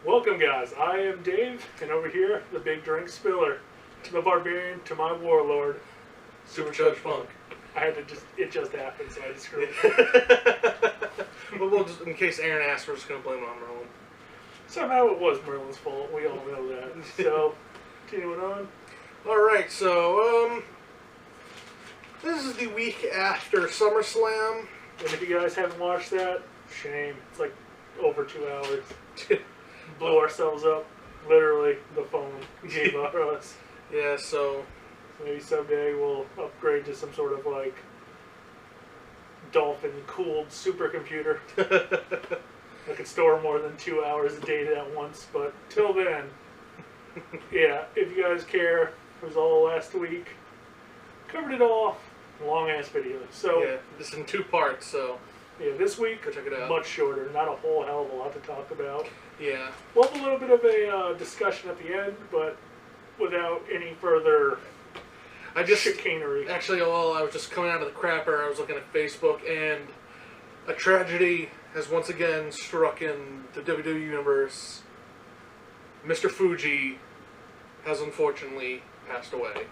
Welcome, guys. I am Dave, and over here, the big drink spiller, the barbarian to my warlord, Supercharged Funk. I had to it just happened, so I just screwed it. Well, just in case Aaron asks, we're just going to blame it on Merlin. Somehow it was Merlin's fault. We all know that. So, continuing on. Alright, so, this is the week after SummerSlam. And if you guys haven't watched that, shame. It's like over 2 hours. Blew ourselves up. Literally, the phone gave up us. Yeah, so maybe someday we'll upgrade to some sort of like dolphin-cooled supercomputer that could store more than 2 hours of data at once. But till then, yeah, if you guys care, it was all last week. Covered it all. Long-ass video. So yeah, this is in 2 parts, so yeah, this week, go check it out. Much shorter. Not a whole hell of a lot to talk about. Yeah. We'll have a little bit of a discussion at the end, but without any further chicanery. Actually, while I was just coming out of the crapper, I was looking at Facebook, and a tragedy has once again struck in the WWE Universe. Mr. Fuji has unfortunately passed away.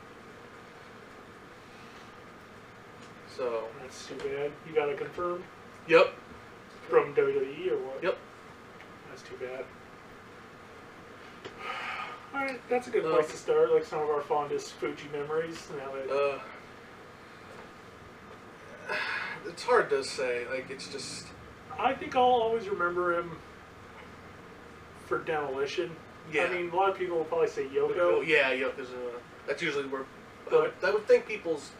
So That's too bad. You got it confirmed? Yep. From WWE or what? Yep. That's too bad. Alright, that's a good place to start, like some of our fondest Fuji memories. Now that it's hard to say, like, it's just... I think I'll always remember him for Demolition. Yeah. I mean, a lot of people will probably say Yoko. Yeah, Yokozuna. That's usually where... I would think people's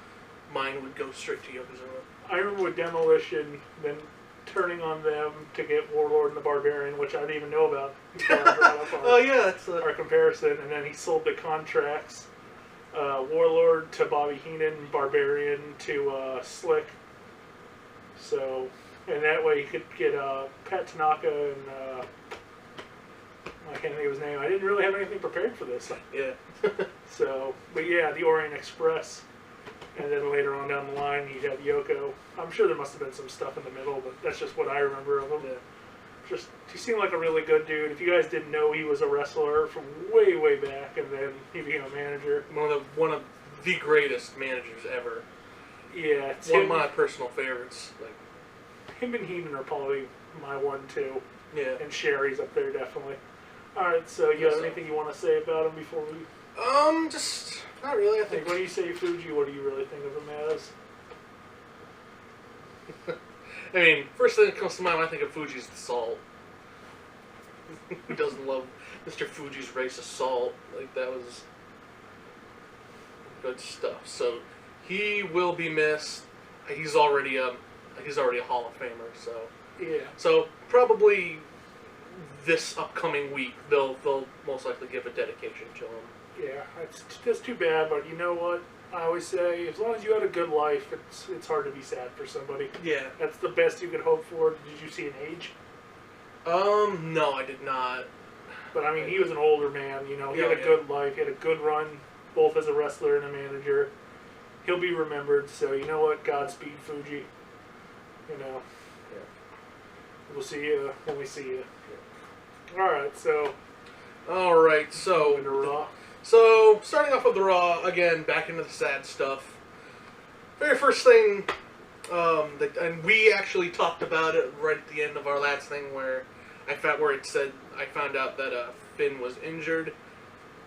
mind would go straight to Yokozuna. I remember with Demolition, then turning on them to get Warlord and the Barbarian, which I didn't even know about. Oh yeah, that's our comparison. And then he sold the contracts. Warlord to Bobby Heenan, Barbarian to Slick. So, and that way he could get Pat Tanaka and I can't think of his name. I didn't really have anything prepared for this. Yeah. So, but yeah, the Orient Express. And then later on down the line, he'd have Yoko. I'm sure there must have been some stuff in the middle, but that's just what I remember of him. Yeah. He seemed like a really good dude. If you guys didn't know, he was a wrestler from way, way back, and then he became a manager. One of the greatest managers ever. Yeah. One of my personal favorites. Like, him and Heenan are probably my one, too. Yeah. And Sherry's up there, definitely. Alright, so you have anything you want to say about him before we... just... Not really, I think. Like when you say Fuji, what do you really think of him as? I mean, first thing that comes to mind when I think of Fuji is the salt. Who doesn't love Mr. Fuji's race of salt? Like, that was good stuff. So, he will be missed. He's already a Hall of Famer, so... Yeah. So, probably this upcoming week, they'll most likely give a dedication to him. Yeah, that's too bad, but you know what? I always say, as long as you had a good life, it's hard to be sad for somebody. Yeah. That's the best you could hope for. Did you see an age? No, I did not. But, I mean, he was an older man, you know. He had a good life. He had a good run, both as a wrestler and a manager. He'll be remembered, so you know what? Godspeed, Fuji. You know. Yeah. We'll see you when we see you. Yeah. Alright, so... Alright, so... Into Raw. So, starting off with the Raw, again, back into the sad stuff. Very first thing, and we actually talked about it right at the end of our last thing where I found out that Finn was injured.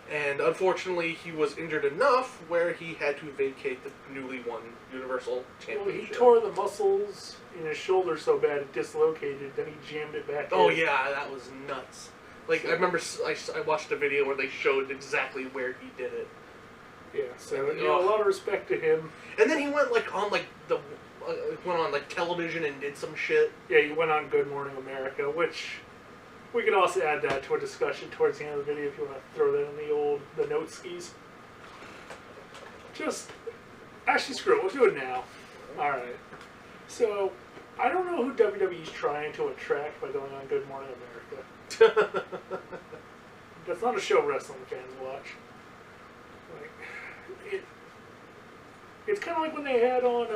And unfortunately, he was injured enough where he had to vacate the newly won Universal Championship. Well, he tore the muscles in his shoulder so bad it dislocated, then he jammed it back in. Oh yeah, that was nuts. Like, I remember I watched a video where they showed exactly where he did it. Yeah, so you know, a lot of respect to him. And then he went on television and did some shit. Yeah, he went on Good Morning America, which we could also add that to a discussion towards the end of the video if you want to throw that in the note skis. Actually, screw it. We'll do it now. All right. So I don't know who WWE's trying to attract by going on Good Morning America. That's not a show wrestling fans watch. Like, it's kind of like when they had on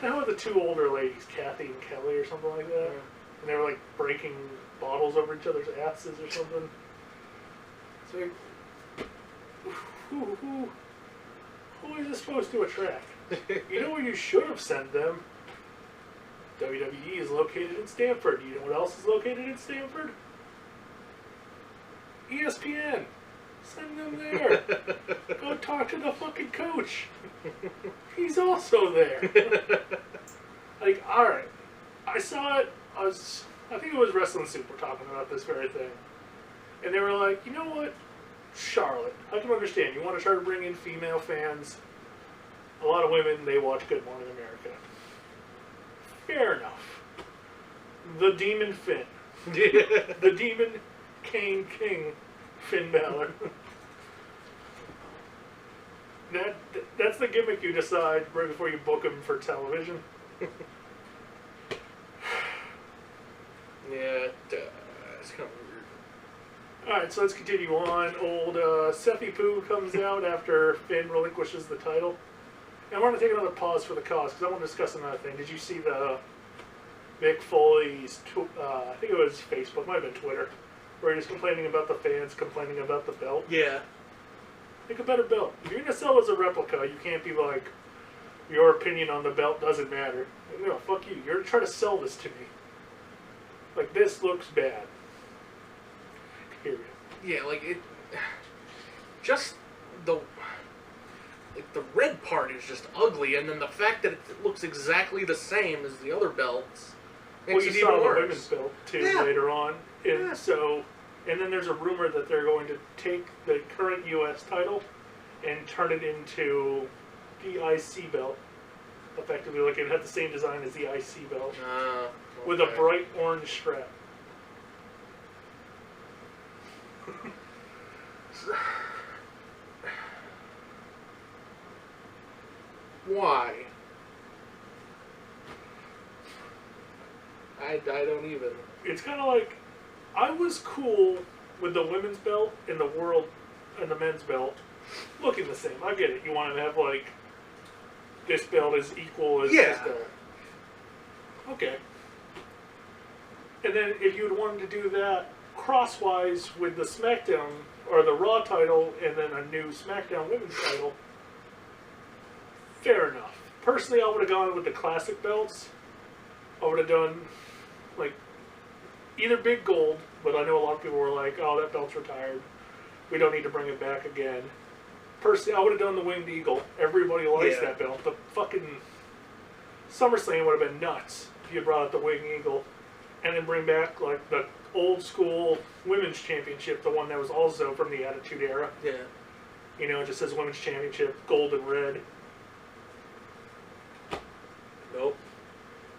Now with the two older ladies, Kathy and Kelly or something like that. and they were like breaking bottles over each other's asses or something. It's like, who is this supposed to attract? You know where you should have sent them? WWE is located in Stamford. You know what else is located in Stamford? ESPN. Send them there. Go talk to the fucking coach. He's also there. Like, alright. I saw it. I think it was Wrestling Soup were talking about this very thing. And they were like, you know what? Charlotte, I can understand. You want to try to bring in female fans. A lot of women, they watch Good Morning America. Fair enough. The Demon Finn. The Demon King Finn Balor. That's the gimmick you decide right before you book him for television. Yeah, it's kind of weird. Alright, so let's continue on. Old Sephi Poo comes out after Finn relinquishes the title. And I want to take another pause for the cause, because I want to discuss another thing. Did you see the Mick Foley's, I think it was Facebook, might have been Twitter, where he was complaining about the fans, complaining about the belt? Yeah. Make a better belt. If you're going to sell as a replica, you can't be like, your opinion on the belt doesn't matter. No, fuck you. You're trying to sell this to me. Like, this looks bad. Period. Yeah, like, it... Just the... Like, the red part is just ugly, and then the fact that it looks exactly the same as the other belts makes it even saw worse. The women's belt, too, later on. And so... And then there's a rumor that they're going to take the current U.S. title and turn it into the IC belt. Effectively, like it had the same design as the IC belt. Okay. With a bright orange strap. Why? I don't even... It's kind of like... I was cool with the women's belt and the world and the men's belt looking the same. I get it. You want to have, like, this belt is equal as this belt. Okay. And then if you would wanted to do that crosswise with the SmackDown or the Raw title and then a new SmackDown women's title, fair enough. Personally, I would have gone with the classic belts. I would have done, like, either big gold, but I know a lot of people were like, oh, that belt's retired. We don't need to bring it back again. Personally, I would have done the Winged Eagle. Everybody likes that belt. The fucking SummerSlam would have been nuts if you brought out the Winged Eagle. And then bring back, like, the old school Women's Championship, the one that was also from the Attitude Era. Yeah. You know, it just says Women's Championship, gold and red. Nope.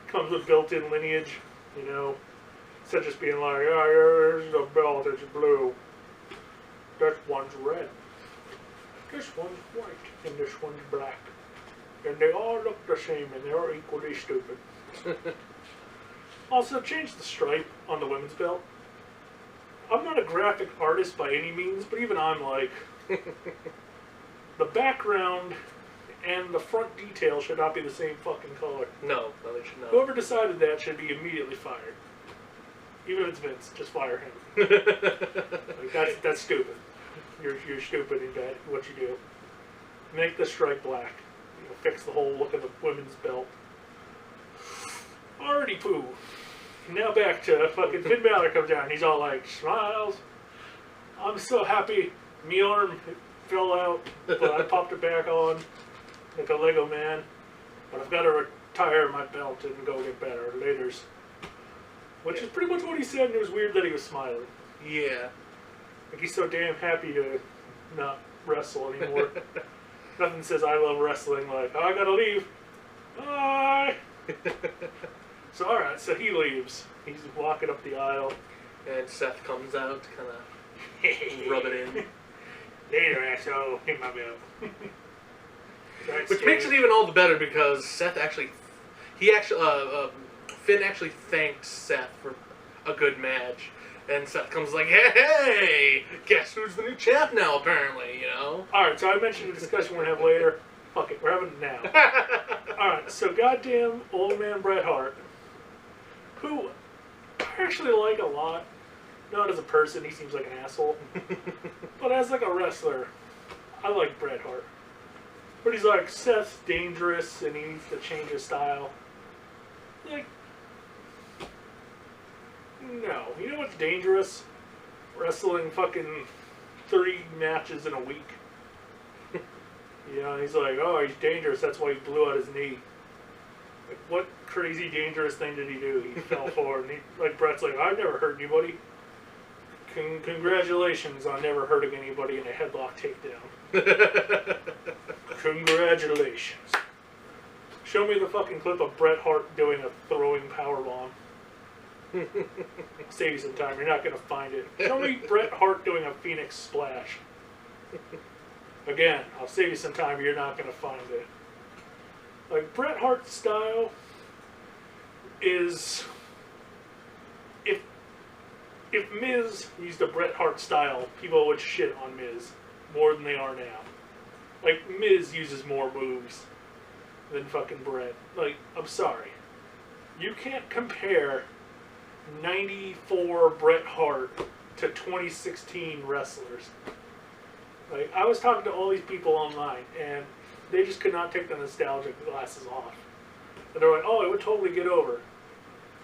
Comes with built-in lineage, you know. Instead of just being like, oh, here's the belt, it's blue. This one's red. This one's white. And this one's black. And they all look the same, and they're equally stupid. Also, change the stripe on the women's belt. I'm not a graphic artist by any means, but even I'm like, the background and the front detail should not be the same fucking color. No, they should not. Whoever decided that should be immediately fired. Even if it's Vince, just fire him. Like, that's stupid. You're stupid in that, what you do. Make the stripe black. You know, fix the whole look of the women's belt. Alrighty, poo. Now back to fucking Finn Balor comes down. He's all like, smiles. I'm so happy. Me arm fell out, but I popped it back on like a Lego man. But I've got to retire my belt and go get better. Laters. Which is pretty much what he said, and it was weird that he was smiling. Yeah. Like he's so damn happy to not wrestle anymore. Nothing says I love wrestling like, oh, I gotta leave. Bye! So alright, so he leaves. He's walking up the aisle. And Seth comes out to kind of rub it in. Later, asshole. Take my belt. Which makes it even all the better because Finn actually thanked Seth for a good match. And Seth comes like, hey, guess who's the new champ now, apparently, you know? Alright, so I mentioned a discussion we're going to have later. Fuck it, we're having it now. Alright, so goddamn old man Bret Hart, who, I actually like a lot. Not as a person, he seems like an asshole. But as like a wrestler, I like Bret Hart. But he's like, Seth's dangerous and he needs to change his style. Like, no. You know what's dangerous? Wrestling fucking 30 matches in a week. You know, he's like, oh, he's dangerous, that's why he blew out his knee. Like, what crazy dangerous thing did he do? He fell forward, and he, like, Bret's like, I've never hurt anybody. Congratulations on never hurting anybody in a headlock takedown. Congratulations. Show me the fucking clip of Bret Hart doing a throwing powerbomb. Save you some time, you're not going to find it. Show me Bret Hart doing a Phoenix Splash. Again, I'll save you some time, you're not going to find it. Like, Bret Hart's style is... If Miz used a Bret Hart style, people would shit on Miz more than they are now. Like, Miz uses more moves than fucking Bret. Like, I'm sorry. You can't compare 94 Bret Hart to 2016 wrestlers. Like, I was talking to all these people online, and they just could not take the nostalgic glasses off. And they're like, oh, it would totally get over.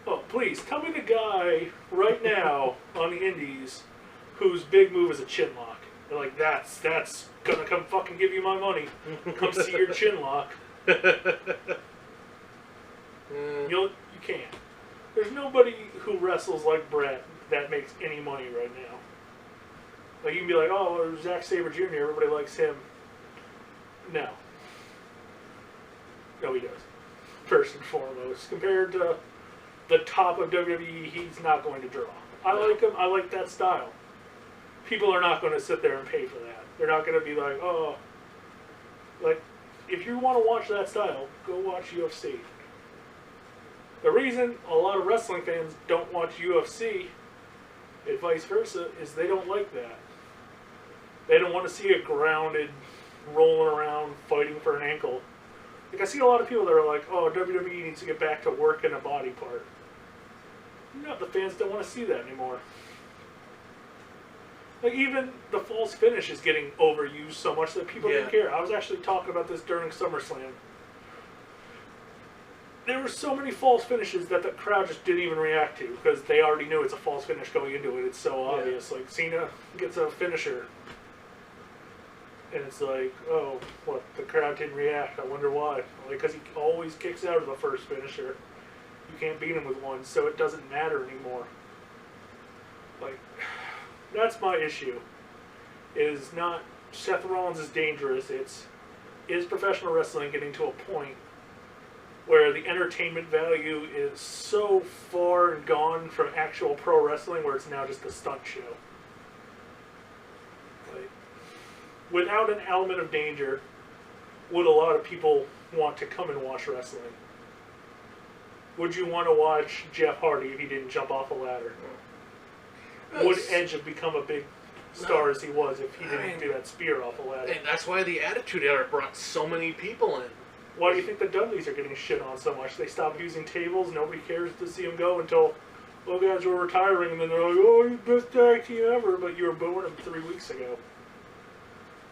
Oh, please, tell me the guy right now on the indies whose big move is a chin lock. They're like, that's gonna come fucking give you my money. Come see your chin lock. You can't. There's nobody who wrestles like Bret that makes any money right now. Like, you can be like, oh, Zack Sabre Jr., everybody likes him. No. No, he does. First and foremost. Compared to the top of WWE, he's not going to draw. I like him. I like that style. People are not going to sit there and pay for that. They're not going to be like, oh. Like, if you want to watch that style, go watch UFC. The reason a lot of wrestling fans don't watch UFC, and vice versa, is they don't like that. They don't want to see a grounded, rolling around, fighting for an ankle. Like, I see a lot of people that are like, oh, WWE needs to get back to working a body part. No, the fans don't want to see that anymore. Like, even the false finish is getting overused so much that people didn't care. I was actually talking about this during SummerSlam. There were so many false finishes that the crowd just didn't even react to because they already knew it's a false finish going into it. It's so obvious. Like, Cena gets a finisher. And it's like, oh, what? The crowd didn't react. I wonder why. Like, because he always kicks out of the first finisher. You can't beat him with one, so it doesn't matter anymore. Like, that's my issue. Is not Seth Rollins is dangerous. It's, is professional wrestling getting to a point where the entertainment value is so far and gone from actual pro wrestling where it's now just a stunt show? Like, without an element of danger, would a lot of people want to come and watch wrestling? Would you want to watch Jeff Hardy if he didn't jump off a ladder? Would Edge have become a big star as he was if he didn't do that spear off a ladder? And that's why the Attitude Era brought so many people in. Why do you think the Dudleys are getting shit on so much? They stopped using tables, nobody cares to see them go until those guys were retiring, and then they're like, oh, you're the best tag team ever, but you were booing them 3 weeks ago.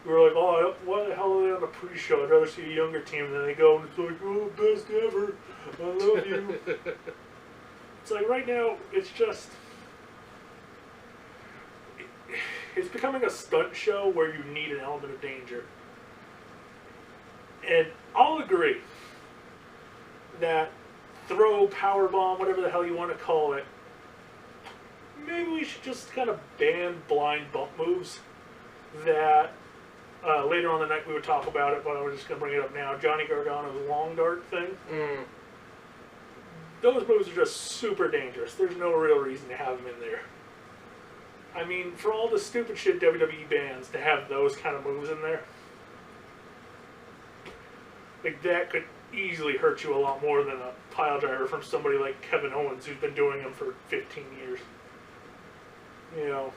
You were like, oh, why the hell are they on the pre-show? I'd rather see a younger team. And then they go, and it's like, oh, best ever. I love you. It's like, right now, it's just... It's becoming a stunt show where you need an element of danger. And I'll agree that throw, powerbomb, whatever the hell you want to call it, maybe we should just kind of ban blind bump moves that... later on the night we would talk about it, but I was just going to bring it up now. Johnny Gargano's long dart thing. Those moves are just super dangerous. There's no real reason to have them in there. I mean, for all the stupid shit WWE bans, to have those kind of moves in there, like, that could easily hurt you a lot more than a pile driver from somebody like Kevin Owens, who's been doing them for 15 years. You know.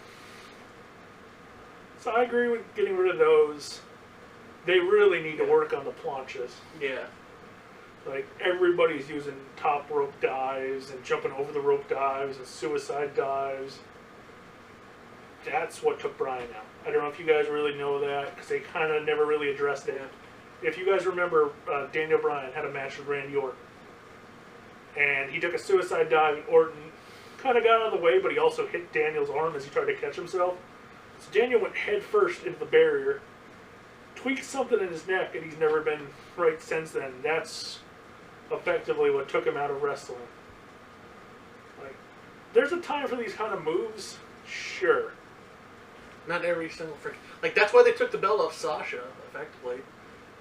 So I agree with getting rid of those. They really need to work on the planchas. Yeah. Like, everybody's using top rope dives and jumping over the rope dives and suicide dives. That's what took Bryan out. I don't know if you guys really know that, because they kind of never really addressed it. If you guys remember, Daniel Bryan had a match with Randy Orton. And he took a suicide dive, and Orton kind of got out of the way, but he also hit Daniel's arm as he tried to catch himself. So Daniel went head first into the barrier, tweaked something in his neck, and he's never been right since then. That's effectively what took him out of wrestling. Like, there's a time for these kind of moves, sure. Not every single freaking... Like, that's why they took the belt off Sasha, effectively.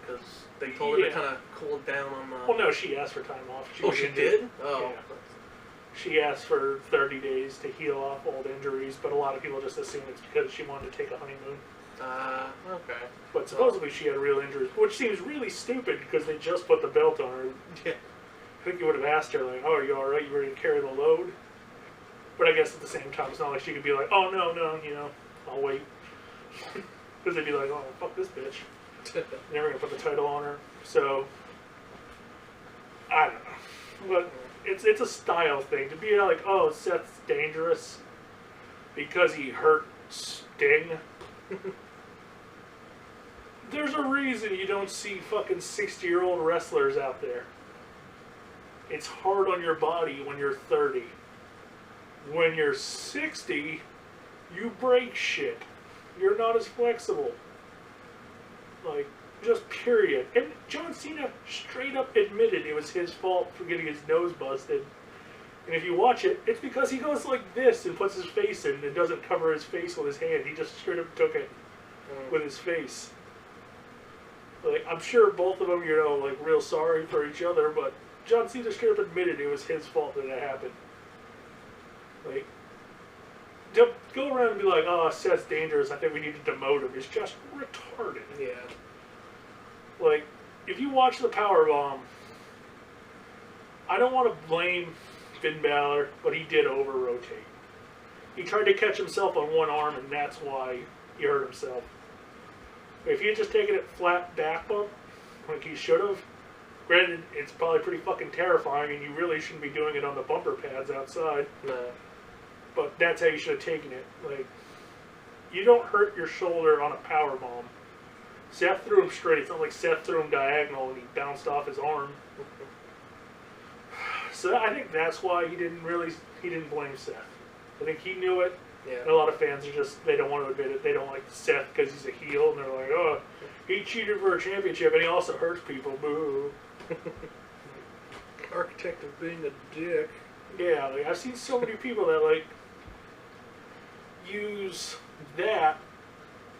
Because they told her to kind of cool it down on the... Well, no, she asked for time off. She did? Oh. Yeah. She asked for 30 days to heal off old injuries, but a lot of people just assume it's because she wanted to take a honeymoon. Okay. But supposedly she had real injuries, which seems really stupid because they just put the belt on her. Yeah. I think you would have asked her, like, oh, are you alright? You ready to carry the load? But I guess at the same time, it's not like she could be like, oh, no, you know, I'll wait. Because they'd be like, oh, fuck this bitch. Never going to put the title on her. So, I don't know. But it's a style thing. To be like, oh, Seth's dangerous because he hurt Sting. There's a reason you don't see fucking 60-year-old wrestlers out there. It's hard on your body when you're 30. When you're 60, you break shit. You're not as flexible. Like, just period. And John Cena straight up admitted it was his fault for getting his nose busted. And if you watch it, it's because he goes like this and puts his face in and doesn't cover his face with his hand. He just straight up took it with his face. Like, I'm sure both of them, you know, like, real sorry for each other, but John Cena straight up admitted it was his fault that it happened. Like, don't go around and be like, oh, Seth's dangerous, I think we need to demote him. It's just retarded. Yeah. Like, if you watch the Powerbomb, I don't want to blame Finn Balor, but he did over-rotate. He tried to catch himself on one arm, and that's why he hurt himself. If he had just taken it flat back bump, like he should have, granted, it's probably pretty fucking terrifying, and you really shouldn't be doing it on the bumper pads outside. No. But that's how you should have taken it. Like, you don't hurt your shoulder on a powerbomb. Seth threw him straight. It's not like Seth threw him diagonal and he bounced off his arm. So I think that's why he didn't blame Seth. I think he knew it. Yeah. And a lot of fans are just, they don't want to admit it. They don't like Seth because he's a heel, and they're like, oh, he cheated for a championship and he also hurts people. Boo. Architect of being a dick. Yeah, like, I've seen so many people that, like, use that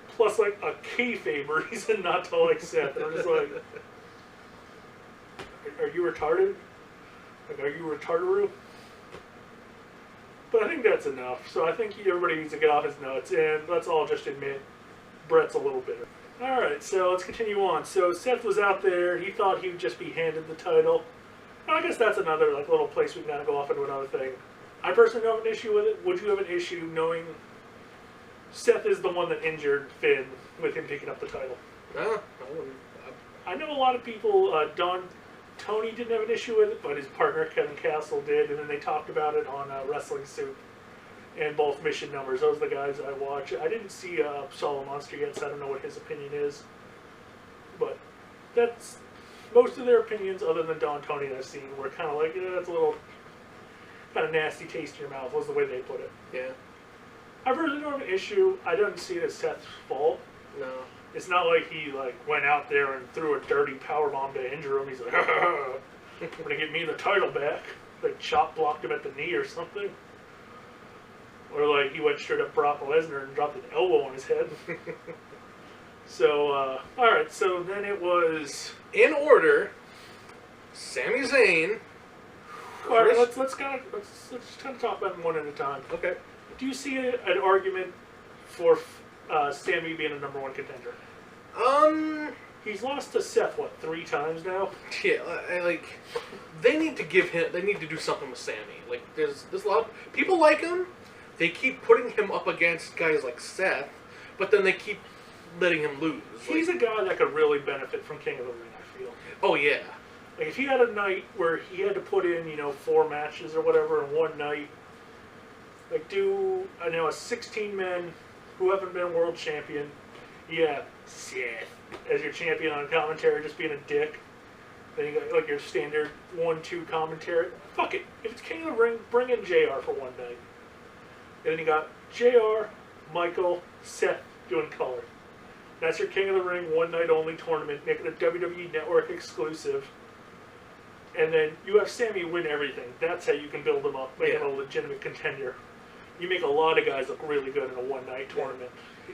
plus, like, a kayfabe reason not to like Seth. And I'm just like, are you retarded? Like, are you retarded? But I think that's enough. So I think everybody needs to get off his nuts, and let's all just admit Brett's a little bitter. Alright, so let's continue on. So Seth was out there. He thought he would just be handed the title. And I guess that's another, like, little place we can kind of go off into another thing. I personally don't have an issue with it. Would you have an issue knowing Seth is the one that injured Finn with him picking up the title? No, I wouldn't. I know a lot of people, Tony didn't have an issue with it, but his partner Kevin Castle did, and then they talked about it on Wrestling Soup and both Mission Numbers. Those are the guys I watch. I didn't see Solo Monster yet, so I don't know what his opinion is. But that's most of their opinions, other than Don Tony that I've seen, were kind of like, that's a little kind of nasty taste in your mouth, was the way they put it. Yeah. I really don't have an issue. I don't see it as Seth's fault. No. It's not like he, like, went out there and threw a dirty powerbomb to injure him. He's like, ha ha ha, you're going to get me the title back. Like, chop blocked him at the knee or something. Or, like, he went straight up Brock Lesnar and dropped an elbow on his head. So, alright, so then it was... In order, Sami Zayn... Alright, let's just kind of talk about them one at a time. Okay. Do you see an argument for Sami being a #1 contender? He's lost to Seth, what, 3 times now? Yeah, they need to give him, they need to do something with Sami. Like, there's a lot of, people like him, they keep putting him up against guys like Seth, but then they keep letting him lose. He's a guy that could really benefit from King of the Ring, I feel. Oh, yeah. Like, if he had a night where he had to put in, 4 matches or whatever in one night, like, I know, a 16 men who haven't been world champion, yeah, Seth, as your champion on commentary, just being a dick. Then you got, like, your standard 1-2 commentary. Fuck it. If it's King of the Ring, bring in JR for one night. And then you got JR, Michael, Seth doing color. That's your King of the Ring one night only tournament, making it a WWE Network exclusive. And then you have Sammy win everything. That's how you can build him up, make him a legitimate contender. You make a lot of guys look really good in a one night tournament.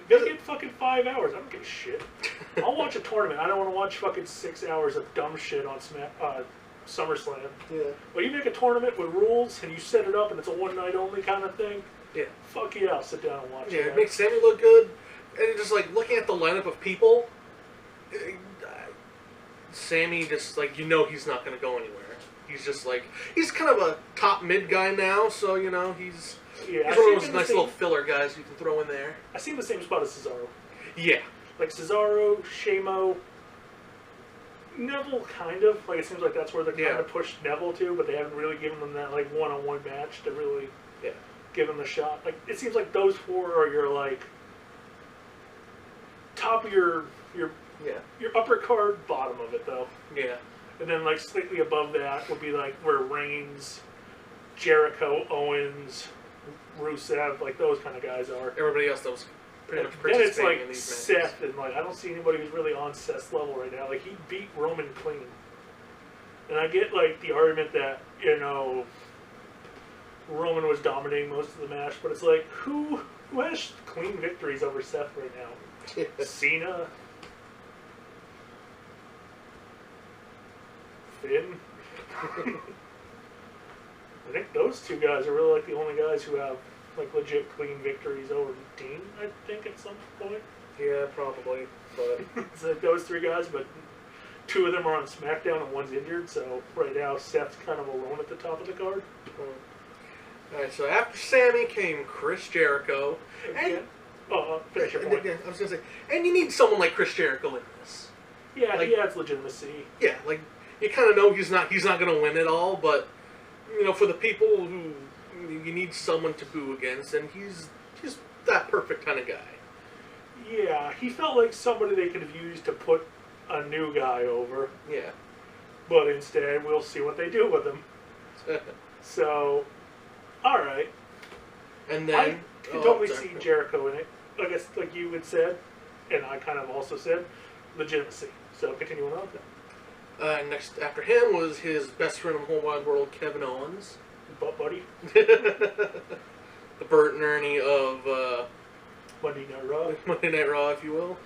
They get fucking 5 hours. I don't give a shit. I'll watch a tournament. I don't want to watch fucking 6 hours of dumb shit on SummerSlam. Yeah. But you make a tournament with rules and you set it up and it's a one night only kind of thing. Yeah. Fuck yeah, I'll sit down and watch it. Yeah, it makes Sammy look good. And just like looking at the lineup of people, Sammy just like he's not gonna go anywhere. He's just like he's kind of a top mid guy now, so he's one of those nice little filler guys you can throw in there. I see him the same spot as Cesaro. Yeah. Like Cesaro, Shamo, Neville kind of. Like it seems like that's where they're trying to push Neville to, but they haven't really given them that like one-on-one match to really give him the shot. Like it seems like those four are your like top of your upper card, bottom of it though. Yeah. And then like slightly above that would be like where Reigns, Jericho, Owens, Rusev, like those kind of guys are. Everybody else that was pretty much then it's like in these Seth, and like I don't see anybody who's really on Seth's level right now. Like he beat Roman clean, and I get like the argument that Roman was dominating most of the match, but it's like who has clean victories over Seth right now? Cena, Finn. I think those two guys are really like the only guys who have like legit clean victories over Dean. I think at some point. Yeah, probably. But it's like those three guys, but two of them are on SmackDown and one's injured. So right now Seth's kind of alone at the top of the card. Alright, so after Sammy came Chris Jericho. And finish your point. I was gonna say, and you need someone like Chris Jericho in this. Yeah, like, he adds legitimacy. Yeah, like you kind of know he's not gonna win it all, but for the people who you need someone to boo against, and he's that perfect kind of guy. Yeah, he felt like somebody they could have used to put a new guy over. Yeah. But instead, we'll see what they do with him. So, all right. And then I can totally see Jericho in it. I guess, like you had said, and I kind of also said, legitimacy. So continuing on with that. Next after him was his best friend in the whole wide world, Kevin Owens. Butt buddy. The Bert and Ernie of Monday Night Raw. Monday Night Raw, if you will.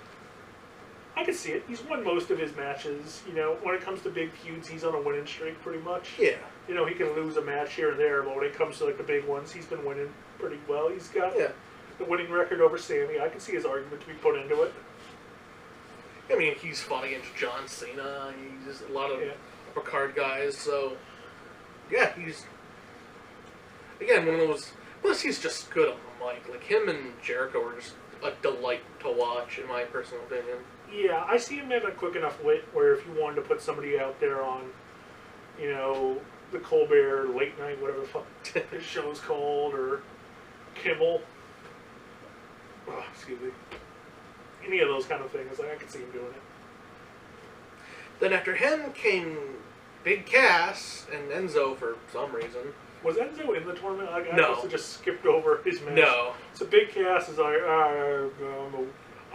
I can see it. He's won most of his matches. When it comes to big feuds, he's on a winning streak pretty much. Yeah. He can lose a match here and there, but when it comes to like the big ones, he's been winning pretty well. He's got the winning record over Sammy. I can see his argument to be put into it. I mean, he's fought against John Cena. He's a lot of upper card guys. So, yeah, he's again one of those. Plus, he's just good on the mic. Like him and Jericho are just a delight to watch, in my personal opinion. Yeah, I see him having a quick enough wit where if you wanted to put somebody out there on, the Colbert late night, whatever the fuck his show's called, or Kimmel. Oh, excuse me. Any of those kind of things, like I could see him doing it. Then after him came Big Cass and Enzo for some reason. Was Enzo in the tournament? I No. must have just skipped over his match. No. So Big Cass is like,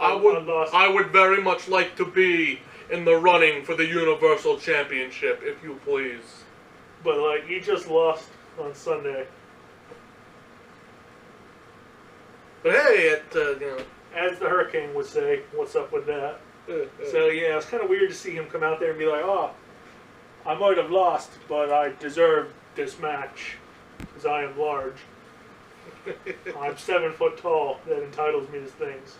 I would very much like to be in the running for the Universal Championship, if you please. But like, he just lost on Sunday. But hey, As the Hurricane would say, what's up with that? So yeah, it's kind of weird to see him come out there and be like, oh, I might have lost, but I deserve this match, because I am large. I'm 7 foot tall. That entitles me to things.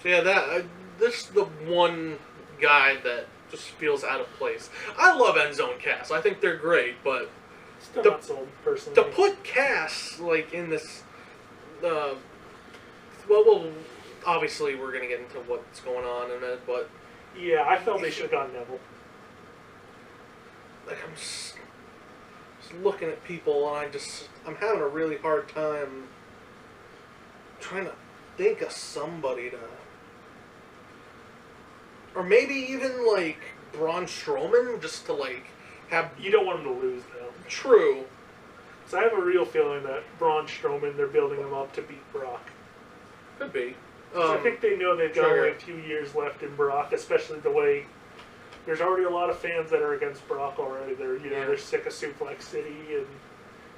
So yeah, this is the one guy that just feels out of place. I love Enzo and Cass. I think they're great, but Still not sold, personally. to put Cass like in this, well, obviously we're gonna get into what's going on in a minute, but yeah, I felt they should have gone Neville. like I'm just looking at people, and I'm having a really hard time trying to think of somebody to, or maybe even like Braun Strowman, just to like have. You don't want him to lose though. True. So I have a real feeling that Braun Strowman, they're building him up to beat Brock. Could be. I think they know they've got only a few years left in Brock, especially the way there's already a lot of fans that are against Brock already. They're sick of Suplex City, and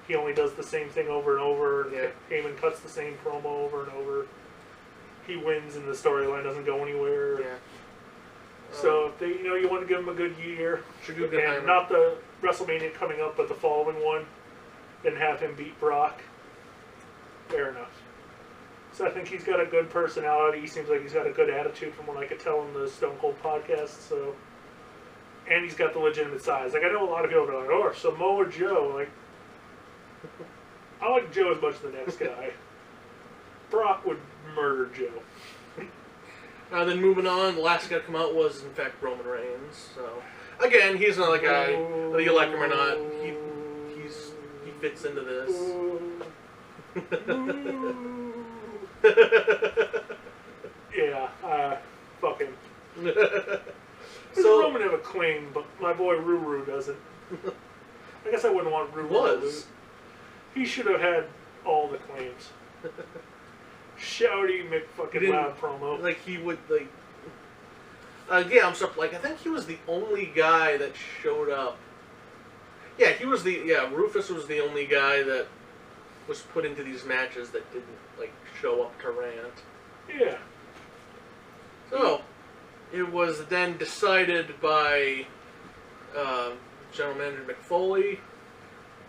he only does the same thing over and over. And Heyman cuts the same promo over and over. He wins, and the storyline doesn't go anywhere. Yeah. So if they, you want to give him a good year, and and not the WrestleMania coming up, but the following one, and have him beat Brock. Fair enough. So I think he's got a good personality. He seems like he's got a good attitude from what I could tell in the Stone Cold podcast. So, and he's got the legitimate size. Like, I know a lot of people are like, oh, Samoa Joe. Like, I like Joe as much as the next guy. Brock would murder Joe. Then moving on, the last guy to come out was, in fact, Roman Reigns. So, again, he's another guy, whether you like him or not, he fits into this. Yeah, fuck him. So Roman have a claim, but my boy Ruru doesn't. I guess I wouldn't want Ruru to lose. He should have had all the claims. Shouty McFucking-loud promo. Like, he would, like... yeah, I'm sorry, like, I think he was the only guy that showed up. Yeah, Rufus was the only guy that was put into these matches that didn't, like, show up to rant. Yeah. So, it was then decided by General Manager McFoley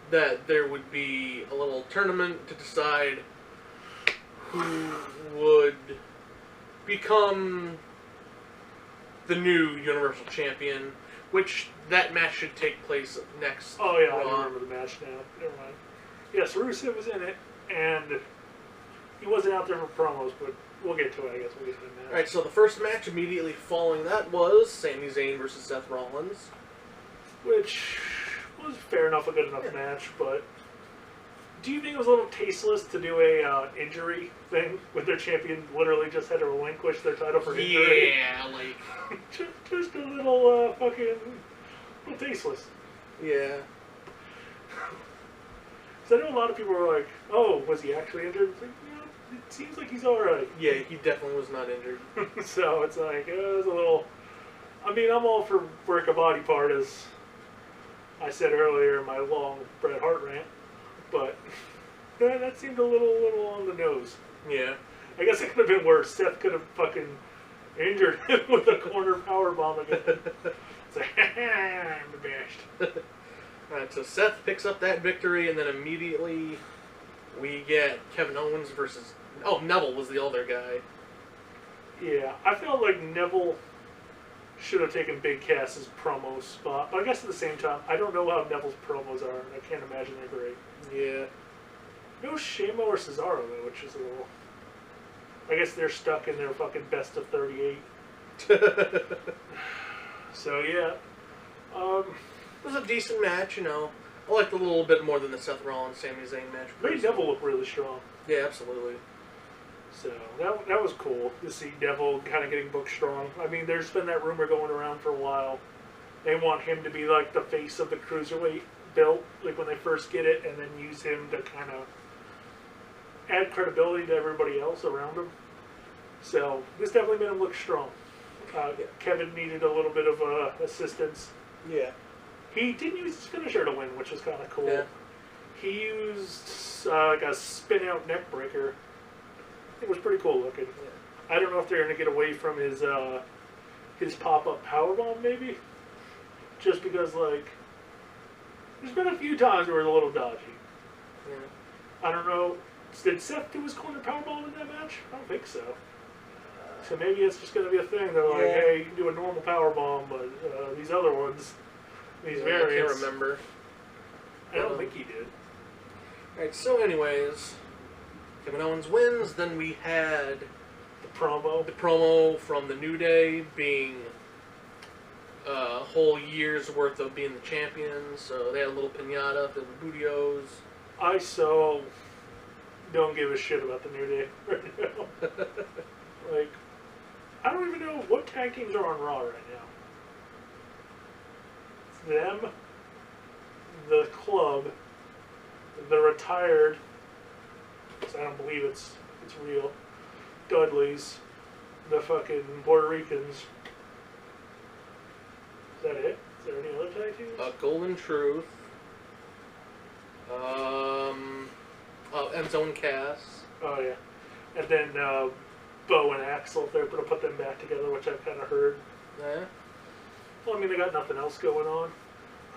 that there would be a little tournament to decide who would become the new Universal Champion, which that match should take place next. Oh yeah, I remember the match now. Never mind. Yes, Rusev was in it, and he wasn't out there for promos, but we'll get to it, I guess. We'll get to the match. Alright, so the first match immediately following that was Sami Zayn versus Seth Rollins. Which was fair enough, a good enough match, but do you think it was a little tasteless to do a injury thing with their champion literally just had to relinquish their title for injury? Yeah, like... just a little fucking... little tasteless. Yeah. So I know a lot of people were like, oh, was he actually injured? It's like, it seems like he's alright. Yeah, he definitely was not injured. So it's like, it was a little... I mean, I'm all for work a body part, as I said earlier in my long Bret Hart rant, but that seemed a little on the nose. Yeah. I guess it could have been worse. Seth could have fucking injured him with a corner powerbomb again. It's like, I'm the best. Alright, so Seth picks up that victory, and then immediately we get Kevin Owens versus... Oh, Neville was the other guy. Yeah, I felt like Neville should have taken Big Cass's promo spot, but I guess at the same time, I don't know how Neville's promos are, and I can't imagine they're great. Yeah. No Shamo or Cesaro, though, which is a little... I guess they're stuck in their fucking best of 38. So, yeah. It was a decent match, you know. I liked it a little bit more than the Seth Rollins Sami Zayn match. Made Neville look really strong. Yeah, absolutely. So, that was cool to see Neville kind of getting booked strong. I mean, there's been that rumor going around for a while. They want him to be like the face of the Cruiserweight belt, like when they first get it, and then use him to kind of add credibility to everybody else around him. So, this definitely made him look strong. Kevin needed a little bit of assistance. Yeah. He didn't use his finisher to win, which was kind of cool. Yeah. He used like a spin-out neck breaker. It was pretty cool looking. Yeah. I don't know if they're going to get away from his pop-up powerbomb, maybe. Just because, like, there's been a few times where it's a little dodgy. Yeah. I don't know. Did Seth do his corner powerbomb in that match? I don't think so. So maybe it's just going to be a thing. They're like, hey, you can do a normal powerbomb, but these other ones, these variants. I can't remember. I don't think he did. Alright, so anyways, Kevin Owens wins. Then we had the promo. The promo from the New Day being a whole year's worth of being the champions. So they had a little pinata, the Budios. I so don't give a shit about the New Day right now. Like, I don't even know what tag teams are on Raw right now. It's them, the Club, the Retired, because I don't believe it's real, Dudleys, the fucking Puerto Ricans. Is that it? Is there any other tag teams? Golden Truth. Enzo and Cass. Oh, yeah. And then Bo and Axel, if they're going to put them back together, which I've kind of heard. Yeah. Well, I mean, they got nothing else going on.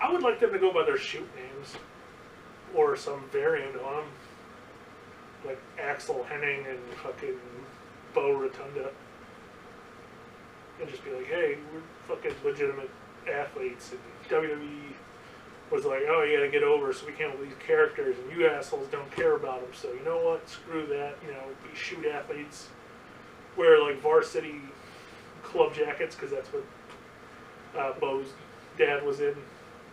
I would like them to go by their shoot names. Or some variant on them. Like Axel Henning and fucking Bo Rotunda. And just be like, hey, we're fucking legitimate athletes. And WWE was like, oh, you gotta get over, so we can't have these characters, and you assholes don't care about them. So you know what? Screw that. You know, be shoot athletes. Wear like varsity club jackets, because that's what Bo's dad was in.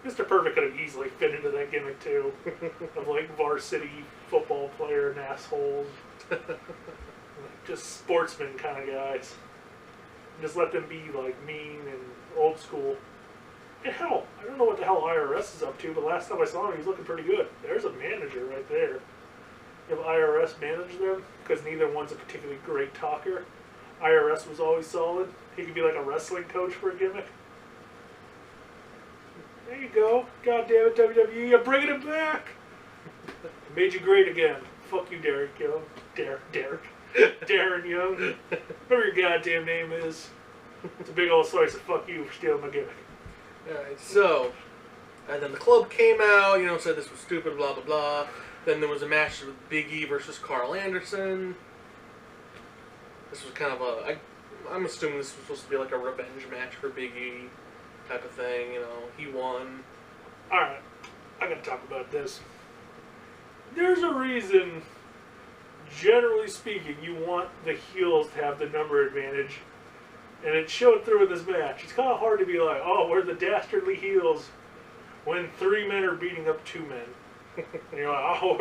Mr. Perfect could have easily fit into that gimmick too, of like varsity football player and assholes, just sportsman kind of guys. Just let them be like mean and old school. And hell, I don't know what the hell IRS is up to, but last time I saw him, he's looking pretty good. There's a manager right there. If IRS managed them, because neither one's a particularly great talker. IRS was always solid. He could be like a wrestling coach for a gimmick. There you go. God damn it, WWE, you're bringing it back. Made you great again. Fuck you, Derek Young. Darren Young. Whatever your goddamn name is. It's a big old slice of fuck you for stealing my gimmick. Alright, so, and then the Club came out, said this was stupid, blah, blah, blah. Then there was a match with Big E versus Carl Anderson. This was kind of I'm assuming this was supposed to be like a revenge match for Big E type of thing, he won. Alright, I gotta talk about this. There's a reason, generally speaking, you want the heels to have the number advantage. And it showed through in this match. It's kind of hard to be like, oh, we're the dastardly heels when 3 men are beating up 2 men. And you're like, oh,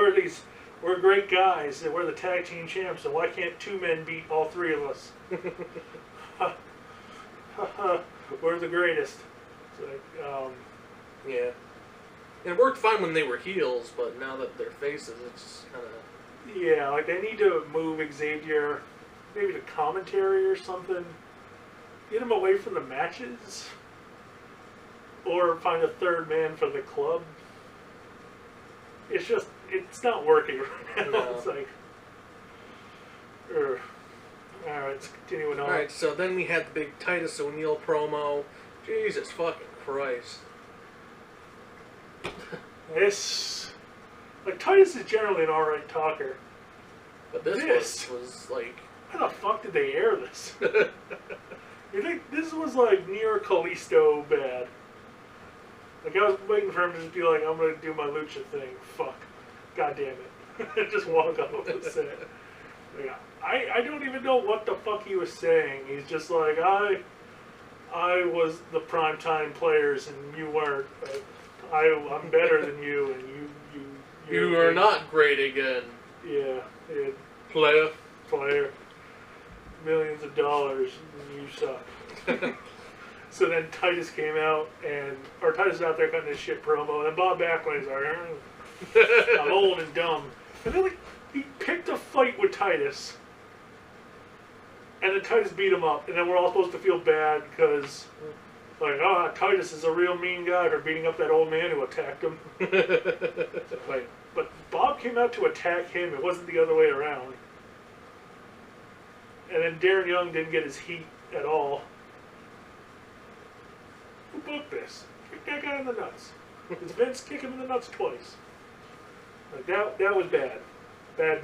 we're great guys, and we're the tag team champs, so why can't 2 men beat all 3 of us? We're the greatest. It's like, yeah. And it worked fine when they were heels, but now that they're faces, it's kind of... Yeah, like they need to move Xavier maybe to commentary or something. Get him away from the matches. Or find a 3rd man for the Club. It's just, it's not working right now. No. It's like... Alright, let's continue on. Alright, so then we had the big Titus O'Neil promo. Jesus fucking Christ. This... Like, Titus is generally an alright talker. But this was like... How the fuck did they air this? You think this was like near Kalisto bad? Like, I was waiting for him to just be like, I'm gonna do my lucha thing. Fuck. God damn it. Just walk off of the set. Like, I don't even know what the fuck he was saying. He's just like, I was the primetime players and you weren't. I'm better than you and you are not great again. Yeah. Player. Millions of dollars and you suck. So then Titus came out Titus was out there cutting his shit promo, and then Bob Backlund's like, I'm old and dumb. And then he picked a fight with Titus. And then Titus beat him up, and then we're all supposed to feel bad because, like, oh, Titus is a real mean guy for beating up that old man who attacked him. Like, but Bob came out to attack him. It wasn't the other way around. And then Darren Young didn't get his heat at all. Who booked this? Kick that guy in the nuts. It's Vince, kick him in the nuts twice. Like that was bad. Bad.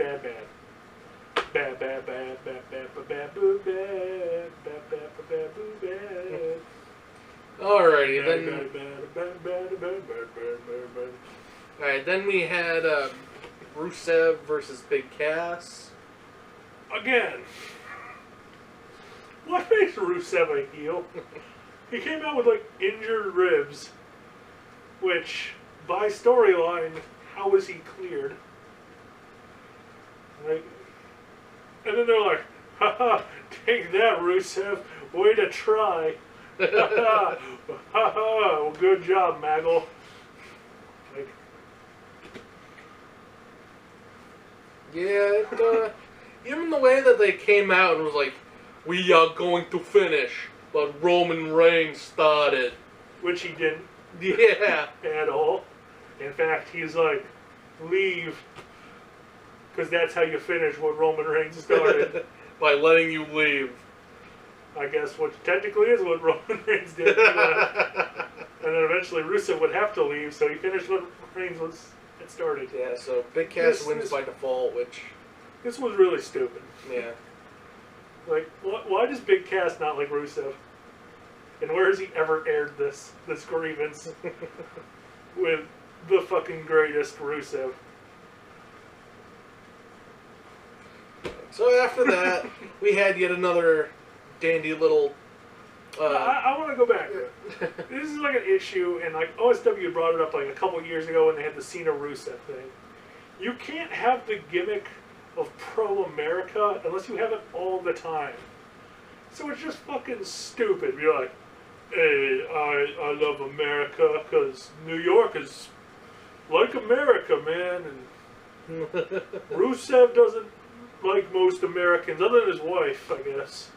Alrighty, Alright, then we had Rusev versus Big Cass. Again. What makes Rusev a heel? He came out with like injured ribs, which by storyline, how was he cleared? Like, and then they're like, haha, take that, Rusev. Way to try. Haha, well, good job, Maggle. Like, yeah, even the way that they came out and was like, we are going to finish, but Roman Reigns started. which he didn't Yeah. at all. In fact, he's like, leave. Because that's how you finish what Roman Reigns started. By letting you leave. I guess, which technically is what Roman Reigns did. And then eventually Rusev would have to leave, so he finished what Reigns had started. Yeah, so Big Cass wins by default, which... This was really stupid. Yeah. Like, why does Big Cass not like Rusev? And where has he ever aired this grievance with the fucking greatest Rusev? So after that, we had yet another dandy little... I want to go back. This is like an issue, and like OSW brought it up like a couple years ago when they had the Cena Rusev thing. You can't have the gimmick of pro-America unless you have it all the time. So it's just fucking stupid. You're like, hey, I love America because New York is like America, man. And Rusev doesn't like most Americans, other than his wife, I guess.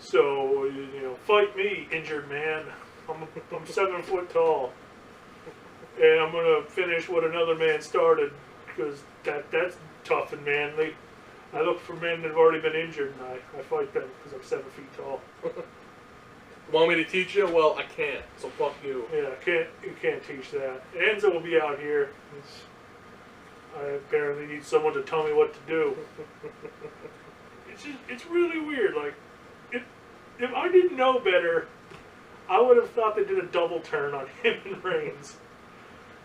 So, you know, fight me, injured man. I'm 7 foot tall. And I'm going to finish what another man started, because that's tough and manly. I look for men that have already been injured, and I fight them, because I'm 7 feet tall. Want me to teach you? Well, I can't, so fuck you. Yeah, you can't teach that. Enzo will be out here. I apparently need someone to tell me what to do. It's really weird. Like, if I didn't know better, I would have thought they did a double turn on him and Reigns.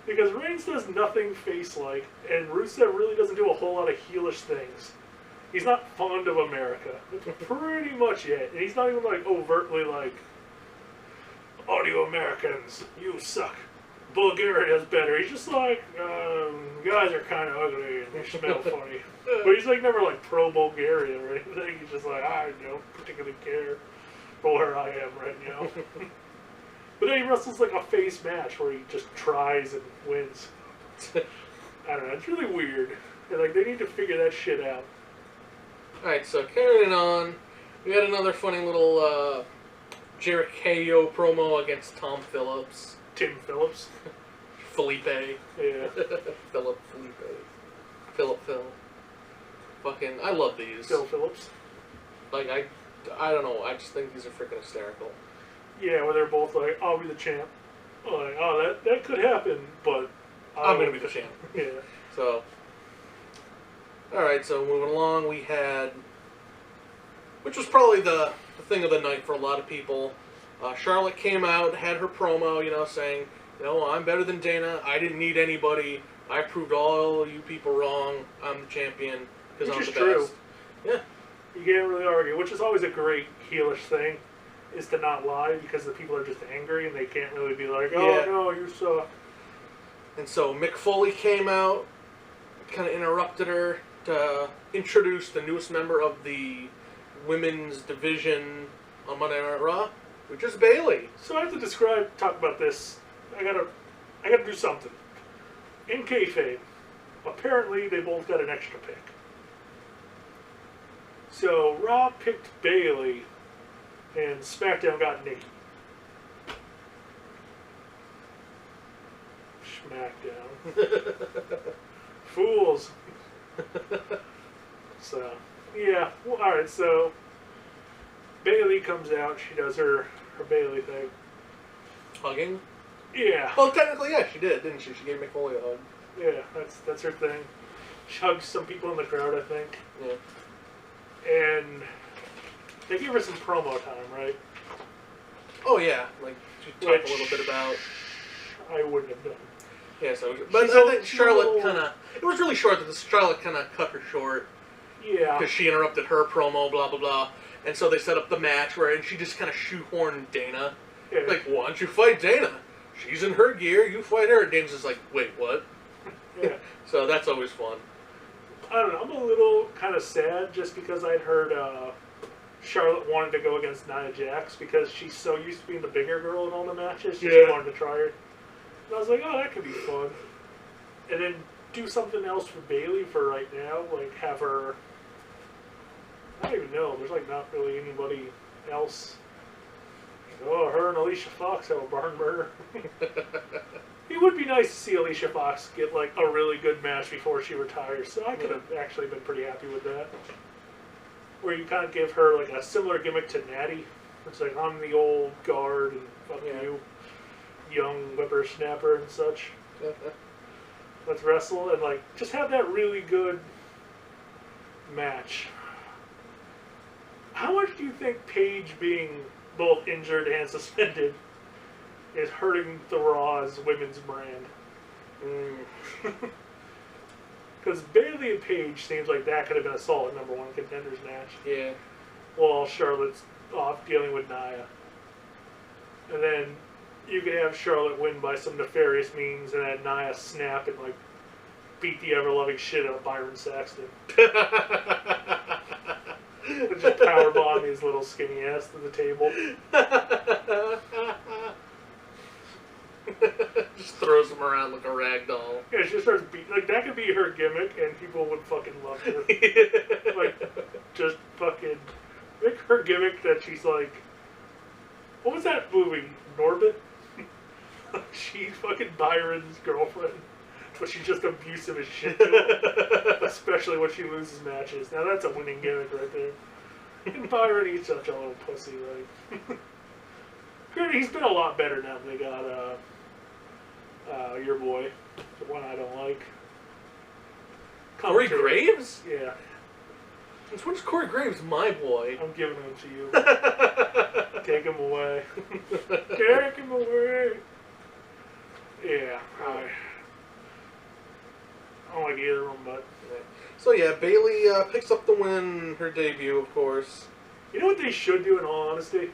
Because Reigns does nothing face-like, and Rusev really doesn't do a whole lot of heelish things. He's not fond of America. That's pretty much it. And he's not even like overtly like, all you Americans, you suck. Bulgaria's better. He's just like, you guys are kind of ugly and you smell funny. But he's like never like pro-Bulgaria or anything. He's just like, I don't particularly care for where I am right now. But then he wrestles like a face match where he just tries and wins. I don't know. It's really weird. And like they need to figure that shit out. Alright, so carrying on, we had another funny little Jericho promo against Tom Phillips. Tim Phillips. Felipe. Yeah. Philip. Phil. Fucking, I love these. Phil Phillips. Like, I don't know, I just think these are freaking hysterical. Yeah, where they're both like, I'll be the champ. Like, oh, that could happen, but I'm going to be the champ. Yeah. So, alright, so moving along, we had, which was probably the thing of the night for a lot of people. Charlotte came out, had her promo, you know, saying, you know, I'm better than Dana. I didn't need anybody. I proved all you people wrong. I'm the champion because I'm the best. True. Yeah. You can't really argue, which is always a great heelish thing, is to not lie because the people are just angry and they can't really be like, oh, yeah. no, you suck. And so Mick Foley came out, kind of interrupted her to introduce the newest member of the women's division on Monday Night Raw, which is Bayley. So I have to talk about this. I gotta do something. In kayfabe, apparently they both got an extra pick. So Raw picked Bayley, and SmackDown got Nikki. SmackDown. Fools. So, yeah. Well, alright, so Bayley comes out, she does her Bayley thing. Hugging? Yeah. Well, technically, yeah, she did, didn't she? She gave Mick Foley a hug. Yeah, that's her thing. She hugs some people in the crowd, I think. Yeah. And they gave her some promo time, right? Oh, yeah. Like, she talked a little bit about... I wouldn't have done. Yeah, so... But I think Charlotte kind of... It was really short that Charlotte kind of cut her short. Yeah. Because she interrupted her promo, blah, blah, blah. And so they set up the match where... And she just kind of shoehorned Dana Yeah. Like, why don't you fight Dana? She's in her gear, you fight her. Dana's just like, wait, what? Yeah. So that's always fun. I don't know. I'm a little kind of sad just because I'd heard Charlotte wanted to go against Nia Jax because she's so used to being the bigger girl in all the matches. She Yeah. wanted to try her. And I was like, oh, that could be fun. And then do something else for Bayley for right now. Like, have her... I don't even know. There's, like, not really anybody else. Oh, her and Alicia Fox have a barn burner. It would be nice to see Alicia Fox get, like, a really good match before she retires. So I could have actually been pretty happy with that. Where you kind of give her, like, a similar gimmick to Natty. It's like, I'm the old guard and fuck you, young whippersnapper and such. Let's wrestle and, like, just have that really good match. How much do you think Paige being both injured and suspended is hurting the Raw's women's brand? Because Bayley and Paige seems like that could have been a solid #1 contenders match. Yeah. While Charlotte's off dealing with Nia. And then you could have Charlotte win by some nefarious means and then Nia snap and like beat the ever-loving shit out of Byron Saxton. And just powerbomb his little skinny ass to the table. Just throws him around like a rag doll. Yeah, she just starts beating. Like, that could be her gimmick, and people would fucking love her. Like, just fucking make her gimmick that she's like, what was that movie, Norbit? She's fucking Byron's girlfriend, but she's just abusive as shit to him, especially when she loses matches. Now that's a winning gimmick right there. And Byron, he's such a little pussy, right? Granted, he's been a lot better now than they got your boy, the one I don't like. Corey Graves? Yeah. Since when's Corey Graves my boy? I'm giving him to you. Take him away. Take him away. Yeah. I don't like either of them, but... So yeah, Bayley picks up the win, her debut, of course. You know what they should do, in all honesty?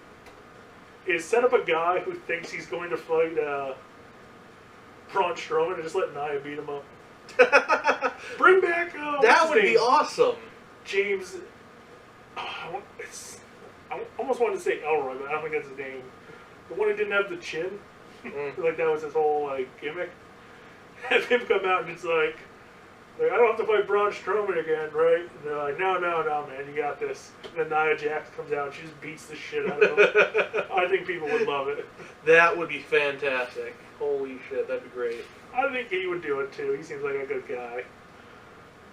Is set up a guy who thinks he's going to fight Braun Strowman and just let Nia beat him up. Bring back... that would be awesome. James... I almost wanted to say Elroy, but I don't think that's his name. The one who didn't have the chin. Like, that was his whole, like, gimmick. Have him come out and it's like, I don't have to fight Braun Strowman again, right? And they're like, no, man, you got this. And then Nia Jax comes out and she just beats the shit out of him. I think people would love it. That would be fantastic. Holy shit, that'd be great. I think he would do it too. He seems like a good guy.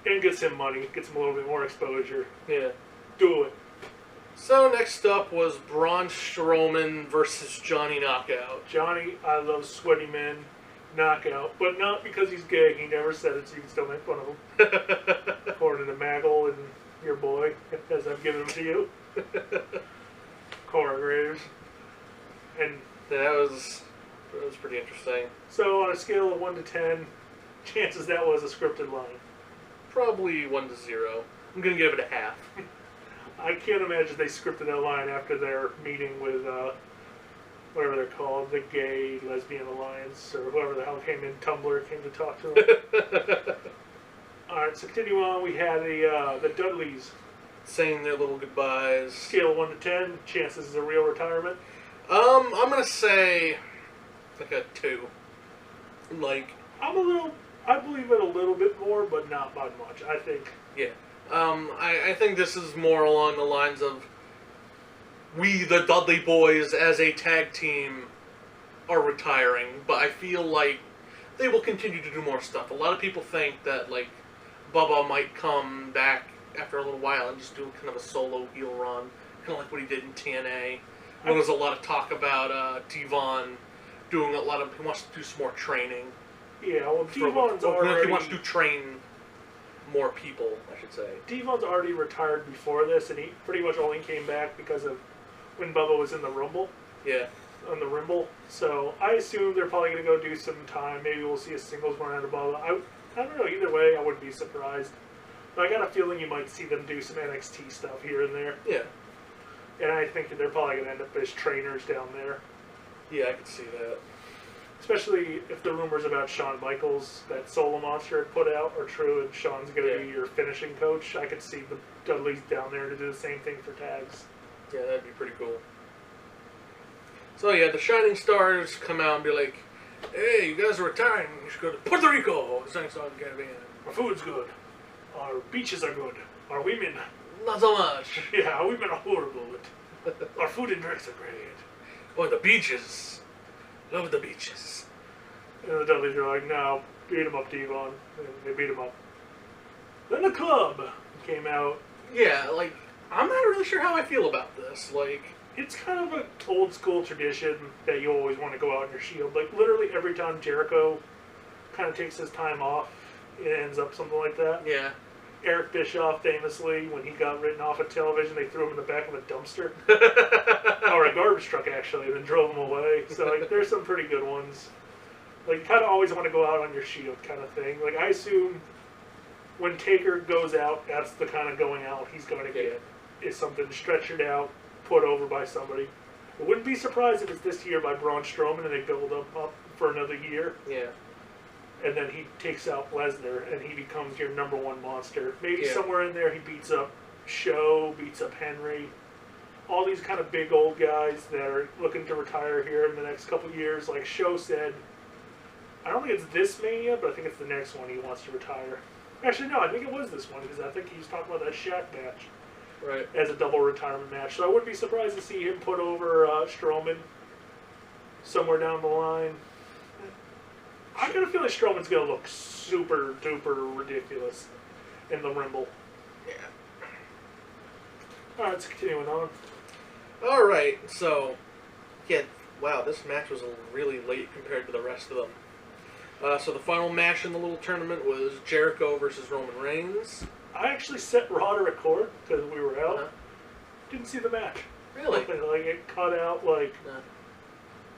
And gets him money, gets him a little bit more exposure. Yeah. Do it. So next up was Braun Strowman versus Johnny Knockout. Johnny, I love sweaty men. Knockout, but not because he's gay. He never said it, so you can still make fun of him. According to Maggle and your boy, as I've given him to you. Corey Graves. And that was pretty interesting. So on a scale of 1 to 10, chances that was a scripted line. Probably 1 to 0. I'm gonna give it a half. I can't imagine they scripted that line after their meeting with whatever they're called, the Gay Lesbian Alliance, or whoever the hell came in, Tumblr came to talk to them. Alright, so continue on, we had the Dudleys. Saying their little goodbyes. Scale of 1 to 10, chances of a real retirement. I'm gonna say like a 2. Like, I believe it a little bit more, but not by much, I think. Yeah. I think this is more along the lines of we, the Dudley Boys, as a tag team, are retiring, but I feel like they will continue to do more stuff. A lot of people think that, like, Bubba might come back after a little while and just do kind of a solo heel run, kind of like what he did in TNA. There was a lot of talk about Devon doing a lot of... He wants to do some more training. Yeah, well, Devon's already... He wants to train more people, I should say. Devon's already retired before this, and he pretty much only came back because of when Bubba was in the Rumble. Yeah. On the Rumble. So I assume they're probably going to go do some time. Maybe we'll see a singles run out of Bubba. I don't know. Either way, I wouldn't be surprised. But I got a feeling you might see them do some NXT stuff here and there. Yeah. And I think that they're probably going to end up as trainers down there. Yeah, I could see that. Especially if the rumors about Shawn Michaels, that Solo Monster had put out, are true, and Shawn's going to be your finishing coach. I could see the Dudleys down there to do the same thing for tags. Yeah, that'd be pretty cool. So yeah, the Shining Stars come out and be like, "Hey, you guys are retiring. You should go to Puerto Rico. The Shining Stars Caribbean. Our food's good. Our beaches are good. Our women, Not so much. yeah, our women are horrible. But our food and drinks are great." Oh, the beaches. Love the beaches. And the Dudleys are like, "No, beat him up, Devon." And they beat him up. Then the club came out. Yeah, like, I'm not really sure how I feel about this. Like, It's kind of an old school tradition that you always want to go out in your shield. Like, literally every time Jericho kind of takes his time off, it ends up something like that. yeah. Eric Bischoff, famously, when he got written off of television, they threw him in the back of a dumpster. Or a garbage truck, actually, and then drove him away. So, like, there's some pretty good ones. Like, you kind of always want to go out on your shield kind of thing. Like, I assume when Taker goes out, that's the kind of going out he's going to get. Is something stretchered out, put over by somebody. I wouldn't be surprised if it's this year by Braun Strowman and they build him up for another year. Yeah. And then he takes out Lesnar and he becomes your number one monster. Maybe Yeah. somewhere in there he beats up Show, beats up Henry. All these kind of big old guys that are looking to retire here in the next couple years. Like Show said, I don't think it's this Mania, but I think it's the next one he wants to retire. Actually, no, I think it was this one because I think he's talking about that Shaq match Right. as a double retirement match. So I wouldn't be surprised to see him put over Strowman somewhere down the line. I got a feeling Strowman's going to look super duper ridiculous in the Rumble. Yeah. Alright, let's continuing on. Alright, so, yeah, wow, this match was really late compared to the rest of them. So the final match in the little tournament was Jericho versus Roman Reigns. I actually set Raw to record because we were out. Uh-huh. Didn't see the match. Really? Like, it cut out, like,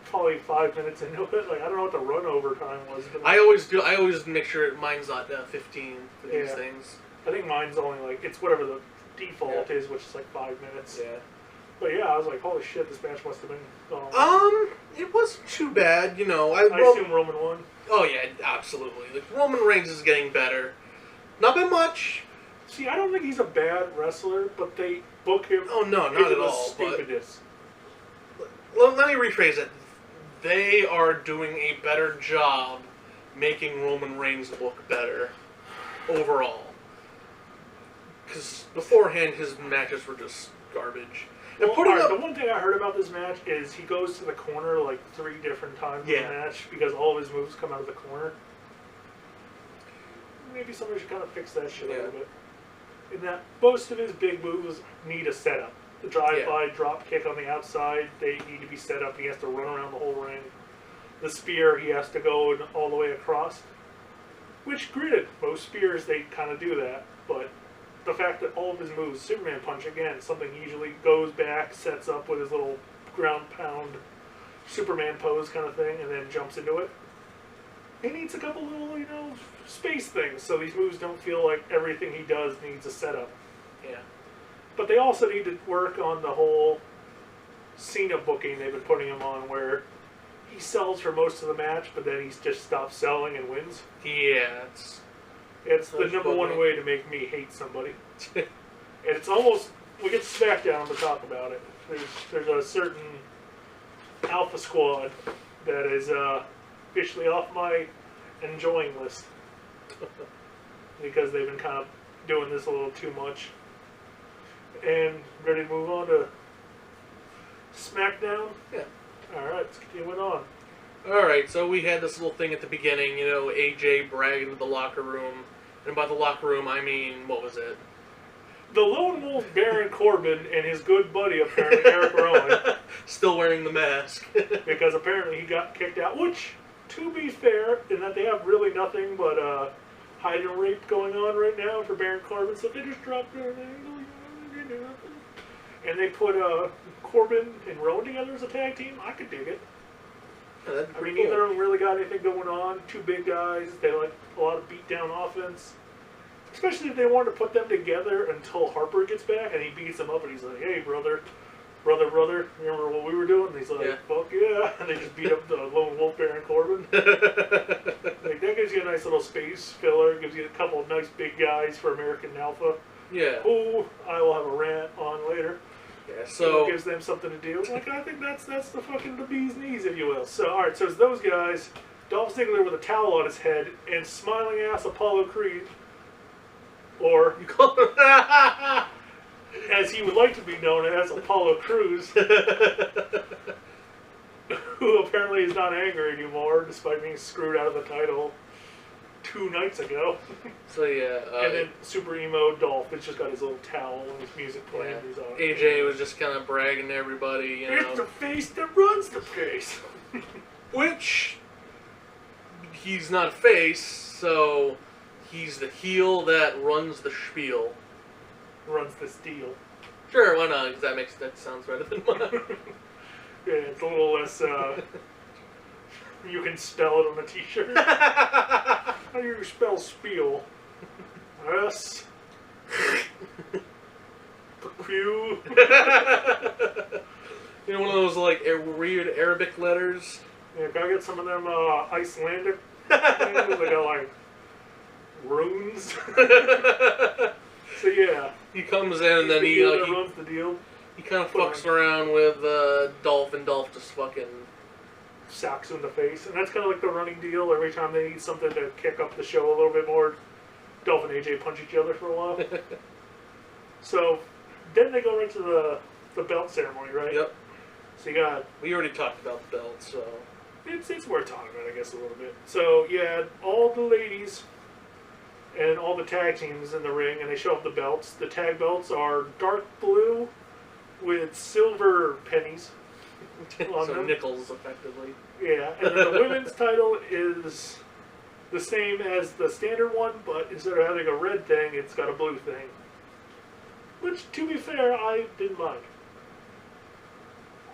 probably 5 minutes into it. Like, I don't know what the run over time was. But I always make sure mine's not 15 for these things. I think mine's only, like, it's whatever the default is, which is like 5 minutes. Yeah. But yeah, I was like, holy shit, this match must have been It wasn't too bad, you know. I assume Roman won. Oh yeah, absolutely. Like, Roman Reigns is getting better. Not by much. See, I don't think he's a bad wrestler, but they book him. Oh no, not into at the all. Stupidness. But let me rephrase it. They are doing a better job making Roman Reigns look better overall. Because beforehand, his matches were just garbage. Well, the one thing I heard about this match is he goes to the corner like 3 different times in the match because all of his moves come out of the corner. Maybe somebody should kind of fix that shit a little bit. In that most of his big moves need a setup. The drive-by drop kick on the outside, they need to be set up. He has to run around the whole ring. The spear, he has to go all the way across. Which, granted, most spears, they kind of do that. But the fact that all of his moves, Superman punch, again, something he usually goes back, sets up with his little ground pound Superman pose kind of thing, and then jumps into it. He needs a couple little, space things, so these moves don't feel like everything he does needs a setup. Yeah. But they also need to work on the whole Cena booking they've been putting him on, where he sells for most of the match, but then he just stops selling and wins. Yeah, it's the number one way to make me hate somebody. And it's almost, we get to SmackDown to talk about it. There's a certain Alpha Squad that is officially off my enjoying list. Because they've been kind of doing this a little too much. And ready to move on to SmackDown? Yeah. Alright, let's continue on. Alright, so we had this little thing at the beginning, AJ bragging to the locker room. And by the locker room, I mean, what was it? The Lone Wolf Baron Corbin and his good buddy, apparently, Eric Rowan. Still wearing the mask. Because apparently he got kicked out, which, to be fair, in that they have really nothing but hide and rape going on right now for Baron Corbin, so they just dropped their name. And they put Corbin and Rowan together as a tag team. I could dig it. Yeah, I mean, neither of them really got anything going on. 2 big guys. They like a lot of beat-down offense. Especially if they wanted to put them together until Harper gets back and he beats them up and he's like, hey, brother, brother, brother, remember what we were doing? And he's like, Yeah. fuck yeah. And they just beat up the lone wolf Baron Corbin. Like, that gives you a nice little space filler. Gives you a couple of nice big guys for American Alpha. Yeah. Who I will have a rant on later. Yeah. So It gives them something to do. Like, I think that's the fucking the bee's knees, if you will. So, alright, so it's those guys, Dolph Ziggler with a towel on his head, and smiling ass Apollo Creed, or you call him. as he would like to be known as, Apollo Crews, who apparently is not angry anymore, despite being screwed out of the title 2 nights ago. So yeah. And then Super Emo Dolph has just got his little towel and his music playing. Yeah. He's on AJ was just kind of bragging to everybody, you know. It's the face that runs the place. Which he's not face, so he's the heel that runs the spiel. Runs this deal. Sure, why not? Because that sounds better than mine. Yeah, it's a little less, you can spell it on the t-shirt. How do you spell spiel? S. Q. You know, one of those like weird Arabic letters. Yeah, can I get some of them Icelandic things? They got like runes. So yeah. He comes in and then he runs the deal. He kind of fucks around with Dolph, and Dolph just fucking sacks in the face, and that's kind of like the running deal. Every time they need something to kick up the show a little bit more, Dolph and AJ punch each other for a while. So then they go right to the belt ceremony, right? Yep. So you got. We already talked about the belt, so It's worth talking about, I guess, a little bit. So you had all the ladies and all the tag teams in the ring, and they show up the belts. The tag belts are dark blue with silver pennies on so them. nickels, effectively. Yeah, and then the women's title is the same as the standard one, but instead of having a red thing, it's got a blue thing. Which, to be fair, I didn't mind.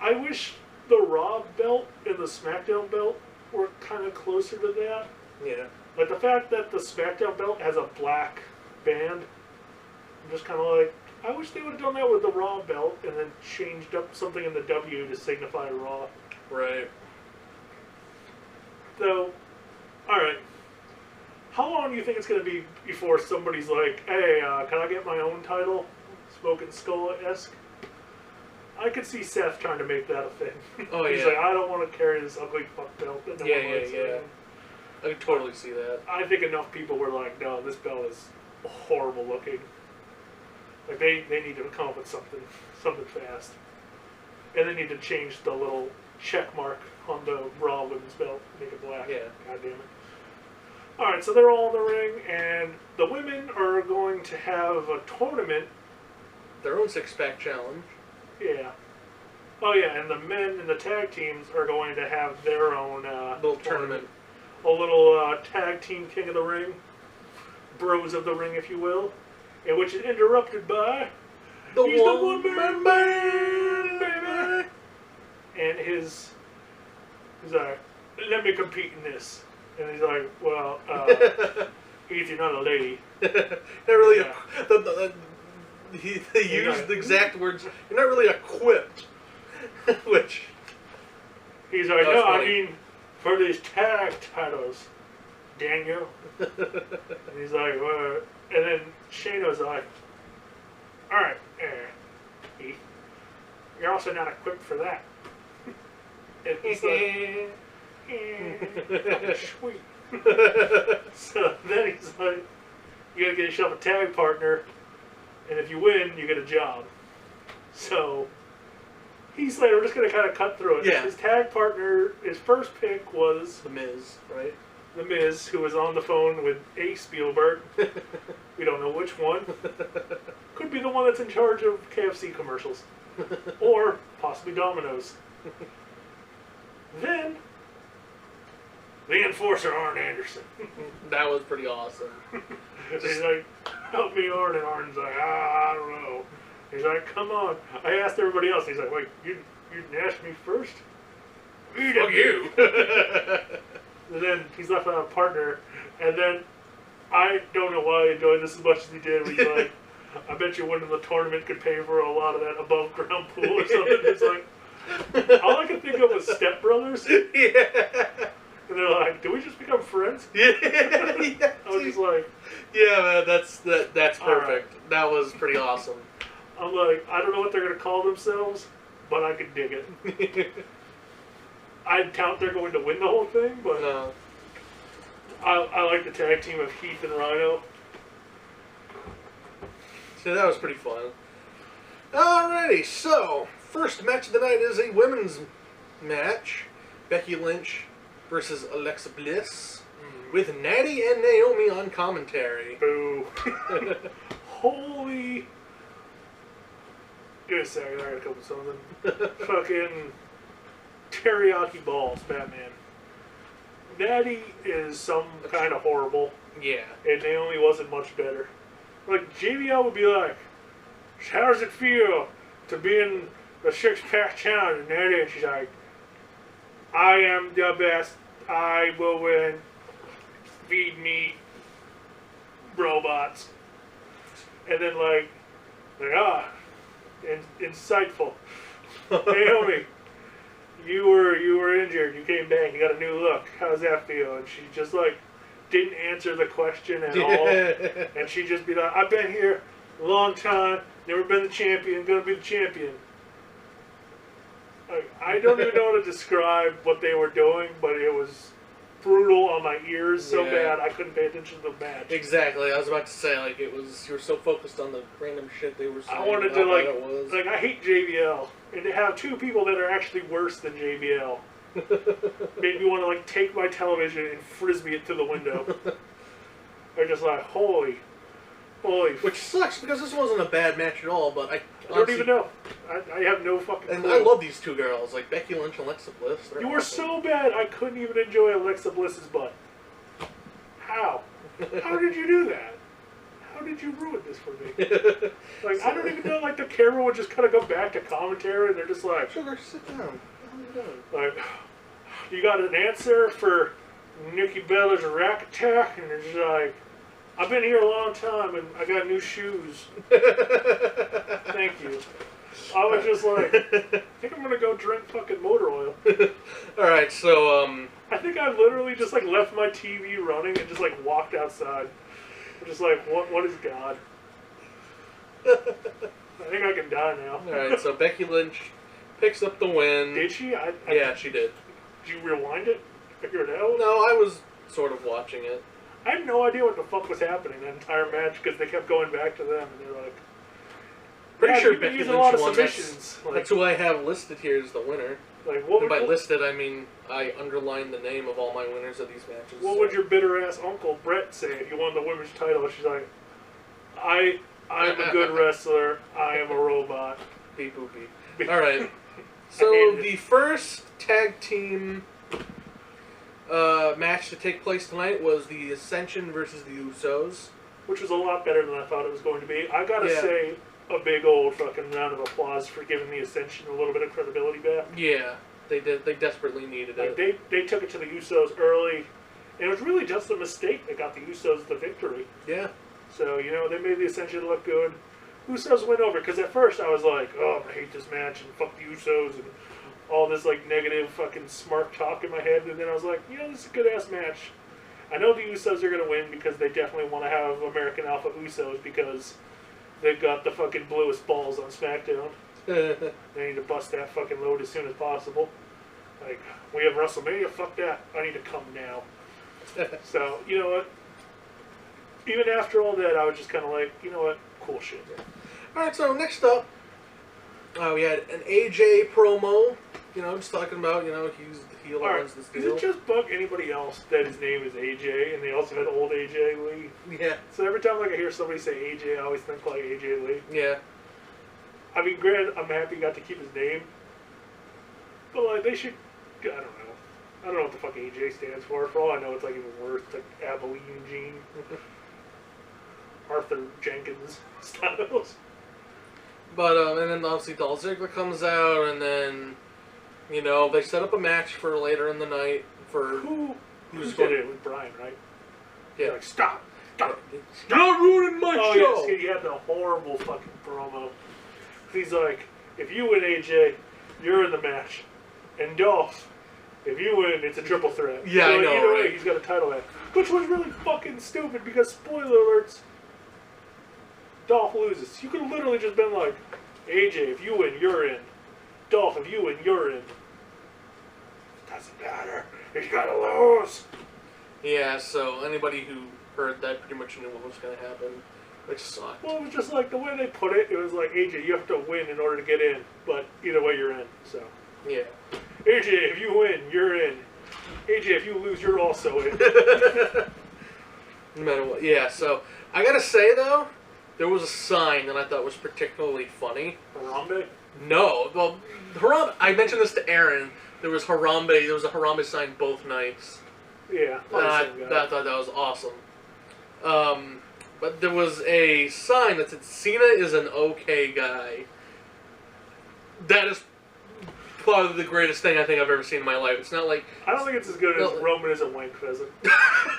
I wish the Raw belt and the SmackDown belt were kind of closer to that. Yeah. Like, the fact that the SmackDown belt has a black band, I'm just kind of like, I wish they would have done that with the Raw belt and then changed up something in the W to signify Raw. Right. So, alright. How long do you think it's going to be before somebody's like, hey, can I get my own title? Smoking Skull-esque? I could see Seth trying to make that a thing. Oh, He's yeah. like, I don't want to carry this ugly fuck belt that no one likes. Yeah. I could totally see that. I think enough people were like, no, this belt is horrible looking. Like, they need to come up with something fast. And they need to change the little check mark on the Raw women's belt, make it black. Yeah. God damn it. Alright, so they're all in the ring, and the women are going to have a tournament. Their own six-pack challenge. Yeah. Oh yeah, and the men and the tag teams are going to have their own Little tournament. A little tag team King of the Ring. Bros of the Ring, if you will. And which is interrupted by... He's the one-man man, baby! And he's like, let me compete in this. And he's like, well, Heath, you're not a lady. Not really. Yeah. They used the exact words. You're not really equipped. Which he's like, no, funny. I mean, for these tag titles, Daniel. And he's like, well, and then Shayna's like, all right, Heath, you're also not equipped for that. And he's like, sweet. So then he's like, you gotta get yourself a tag partner, and if you win, you get a job. So Heath Slater, we're just gonna kind of cut through it. Yeah. His tag partner, his first pick was The Miz, right? The Miz, who was on the phone with A. Spielberg. We don't know which one. Could be the one that's in charge of KFC commercials. Or possibly Domino's. Then, the Enforcer, Arn Anderson. That was pretty awesome. He's like, help me, Arn. And Arn's like, I don't know. He's like, come on. I asked everybody else. He's like, wait, you didn't ask me first? Fuck you. And then he's left without a partner. And then, I don't know why he enjoyed this as much as he did. He's like, I bet you winning the tournament could pay for a lot of that above ground pool or something. It's like, all I can think of was Step Brothers. Yeah. And they're like, "Do we just become friends?" Yeah. I was just like, "Yeah, man, that's perfect. Right. That was pretty awesome." I'm like, I don't know what they're gonna call themselves, but I could dig it. I doubt they're going to win the whole thing, but No. I like the tag team of Heath and Rhino. So that was pretty fun. Alrighty, so first match of the night is a women's match: Becky Lynch versus Alexa Bliss, with Natty and Naomi on commentary. Boo! Holy! Give me a second, I gotta come with something. Fucking teriyaki balls, Batman. Natty is some kind of horrible, Yeah. and Naomi wasn't much better. Like, JBL would be like, "How does it feel to be in the six-pack challenge?" And Natty, and she's like, "I am the best. I will win. Feed me, robots." And then insightful. Naomi, you were injured. You came back. You got a new look. How's that feel? And she just didn't answer the question at all. And she just be like, "I've been here a long time. Never been the champion. Gonna be the champion." I don't even know how to describe what they were doing, but it was brutal on my ears so bad I couldn't pay attention to the match. Exactly. I was about to say, you were so focused on the random shit they were saying. I wanted to I hate JBL, and to have two people that are actually worse than JBL made me want to take my television and frisbee it to the window. I just holy. Which sucks because this wasn't a bad match at all, but I don't even know. I have no fucking clue. And I love these two girls, Becky Lynch and Alexa Bliss. You were so bad I couldn't even enjoy Alexa Bliss's butt. How? How did you do that? How did you ruin this for me? I don't even know, the camera would just kind of go back to commentary and they're just like, "Sugar, sit down. What are you doing?" You got an answer for Nikki Bella's rack attack? And they're just like, "I've been here a long time and I got new shoes." Thank you. I was just like, I think I'm gonna go drink fucking motor oil. Alright, so, I think I literally just left my TV running and just walked outside. I'm just like, what is God? I think I can die now. Alright, so Becky Lynch picks up the win. Did she? Yeah, she did. Did you rewind it? Figure it out? No, I was sort of watching it. I had no idea what the fuck was happening that entire match because they kept going back to them and they're like, Pretty sure you've been Becky using a lot Lynch of won. submissions. That's who I have listed here as the winner. And by listed, I mean I underlined the name of all my winners of these matches. What would your bitter ass uncle Brett say if you won the women's title? She's like, I'm a good wrestler. I am a robot. Beep boop beep. All right. So the first tag team match to take place tonight was the Ascension versus the Usos, which was a lot better than I thought it was going to be. I gotta say, a big old fucking round of applause for giving the Ascension a little bit of credibility back. Yeah, they did. They desperately needed it. They took it to the Usos early, and it was really just a mistake that got the Usos the victory. Yeah. So, they made the Ascension look good. Usos went over, because at first I was like, oh, I hate this match, and fuck the Usos, and all this, negative fucking smart talk in my head, and then I was like, this is a good-ass match. I know the Usos are going to win, because they definitely want to have American Alpha Usos, because they've got the fucking bluest balls on SmackDown. They need to bust that fucking load as soon as possible. We have WrestleMania? Fuck that. I need to come now. So, you know what? Even after all that, I was just kind of like, you know what? Cool shit. Alright, so next up, we had an AJ promo. Just talking about, he's the heel that runs this deal. Does it just bug anybody else that his name is AJ, and they also had old AJ Lee? Yeah. So every time I hear somebody say AJ, I always think AJ Lee. Yeah. I mean, granted, I'm happy he got to keep his name, but they should. I don't know. I don't know what the fuck AJ stands for. For all I know, it's even worse. Abilene Gene, Arthur Jenkins styles. But and then obviously Dolph Ziggler comes out, and then they set up a match for later in the night for who's going to it with Brian, right? Yeah. Stop. Stop! You're not ruining my Oh show! yes, he had the horrible fucking promo. He's like, if you win, AJ, you're in the match, and Dolph, if you win, it's a triple threat. Yeah, so I know, either right? way, he's got a title match, which was really fucking stupid because spoiler alerts, Dolph loses. You could have literally just been like, AJ, if you win, you're in. Dolph, if you win, you're in. Doesn't matter. He's gotta lose. Yeah, so anybody who heard that pretty much knew what was going to happen, which sucked. Well, it was just like the way they put it. It was like, AJ, you have to win in order to get in, but either way, you're in. So, Yeah. AJ, if you win, you're in. AJ, if you lose, you're also in. No matter what. Yeah, so I gotta say though, there was a sign that I thought was particularly funny. Harambe? No, well, Harambe. I mentioned this to Aaron. There was Harambe. There was a Harambe sign both nights. Yeah, I thought that was awesome. But there was a sign that said Cena is an okay guy. That is probably the greatest thing I think I've ever seen in my life. It's not like I don't think it's as good as Roman is a wank pheasant.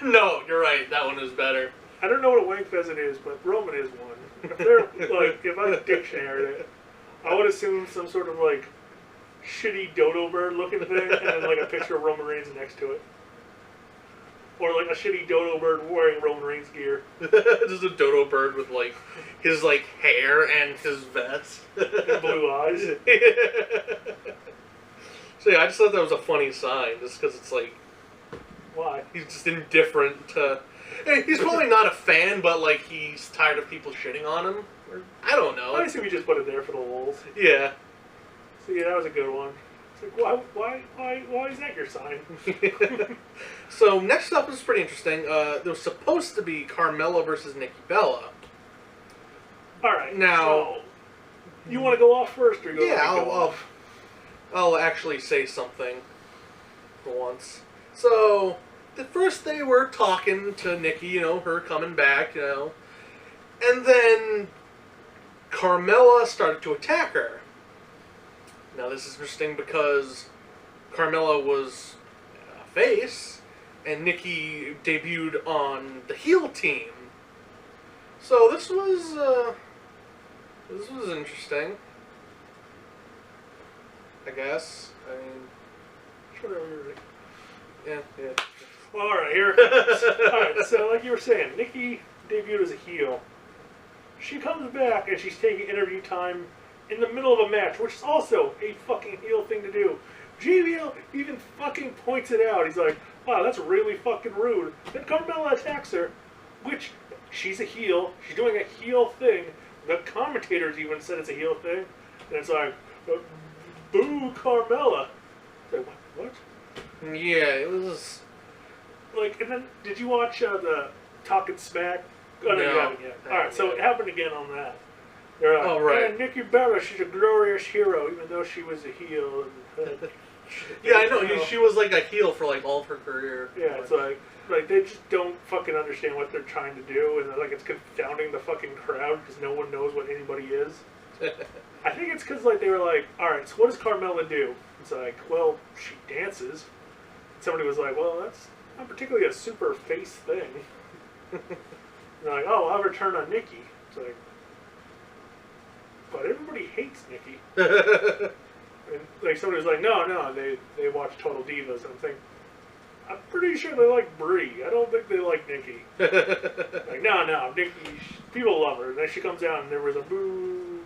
No, you're right. That one is better. I don't know what a wank pheasant is, but Roman is one. If they're like, if I dictionaried it, I would assume some sort of like shitty dodo bird looking thing, and then like a picture of Roman Reigns next to it, or like a shitty dodo bird wearing Roman Reigns gear. Just a dodo bird with like his like hair and his vest And blue eyes. So yeah, I just thought that was a funny sign, just because it's like Why? he's just indifferent to. Hey, he's probably not a fan, but like he's tired of people shitting on him. Or, I don't know. I assume we just put it there for the lulz. Yeah. So yeah, that was a good one. It's like, why is that your sign? So next up is pretty interesting. There was supposed to be Carmella versus Nikki Bella. All right. Now, so, you want to go off first, or you yeah, want to go off? I'll actually say something for once. So at first they were talking to Nikki, you know, her coming back, you know, and then Carmella started to attack her. Now this is interesting because Carmella was a face, and Nikki debuted on the heel team. So this was interesting, I guess. I mean, yeah. Well, all right, here it comes. All right, so like you were saying, Nikki debuted as a heel. She comes back and she's taking interview time in the middle of a match, which is also a fucking heel thing to do. JBL even fucking points it out. He's like, wow, that's really fucking rude. Then Carmella attacks her, which she's a heel. She's doing a heel thing. The commentators even said it's a heel thing. And it's like, boo Carmella. It's like, what? Yeah, it was. Like, and then, did you watch the Talking Smack? Oh, no, you haven't yet. Alright, so it happened again on that. They're like, oh, right. And Nikki Bella, she's a glorious hero, even though she was a heel. And, Yeah, I know. She was like a heel for like all of her career. Yeah, it's like they just don't fucking understand what they're trying to do, and like it's confounding the fucking crowd because no one knows what anybody is. I think it's because like they were like, all right, so what does Carmella do? It's like, well, she dances. And somebody was like, well, that's not particularly a super face thing. And they're like, oh, I'll have her turn on Nikki. It's like, but everybody hates Nikki. And like somebody was like, no, they watch Total Divas, and I'm thinking, I'm pretty sure they like Brie. I don't think they like Nikki. Like, no, Nikki, people love her. And then she comes out, and there was a boo,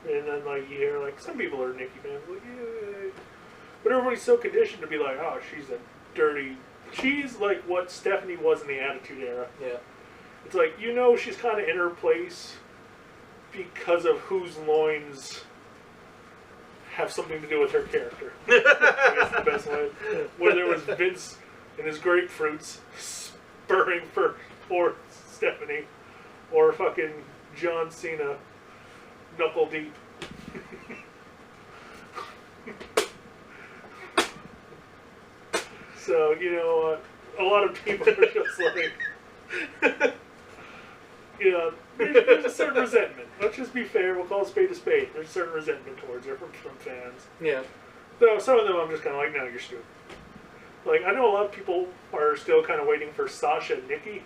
and then like you hear like some people are Nikki fans, like yay, but everybody's so conditioned to be like, oh, she's a dirty. She's like what Stephanie was in the Attitude Era. Yeah. It's like, you know, she's kind of in her place because of whose loins have something to do with her character. I guess the best way. Where there was Vince and his grapefruits spurring for Stephanie, or fucking John Cena knuckle deep. So, you know, a lot of people are just like, you know, there's a certain resentment. Let's just be fair. We'll call a spade a spade. There's a certain resentment towards her from fans. Yeah. So some of them I'm just kind of like, no, you're stupid. Like, I know a lot of people are still kind of waiting for Sasha and Nikki.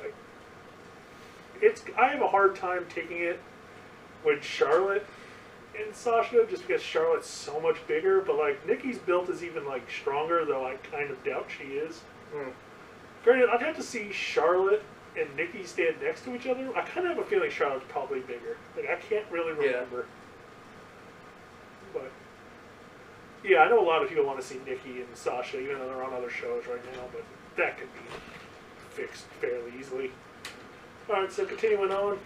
Like, I have a hard time taking it with Charlotte and Sasha just because Charlotte's so much bigger. But like Nikki's built is even like stronger, though I kind of doubt she is. Mm. Granted, I'd have to see Charlotte and Nikki stand next to each other. I kind of have a feeling Charlotte's probably bigger. Like I can't really remember. But yeah, I know a lot of people want to see Nikki and Sasha, even though they're on other shows right now. But that could be fixed fairly easily. All right, so continuing on.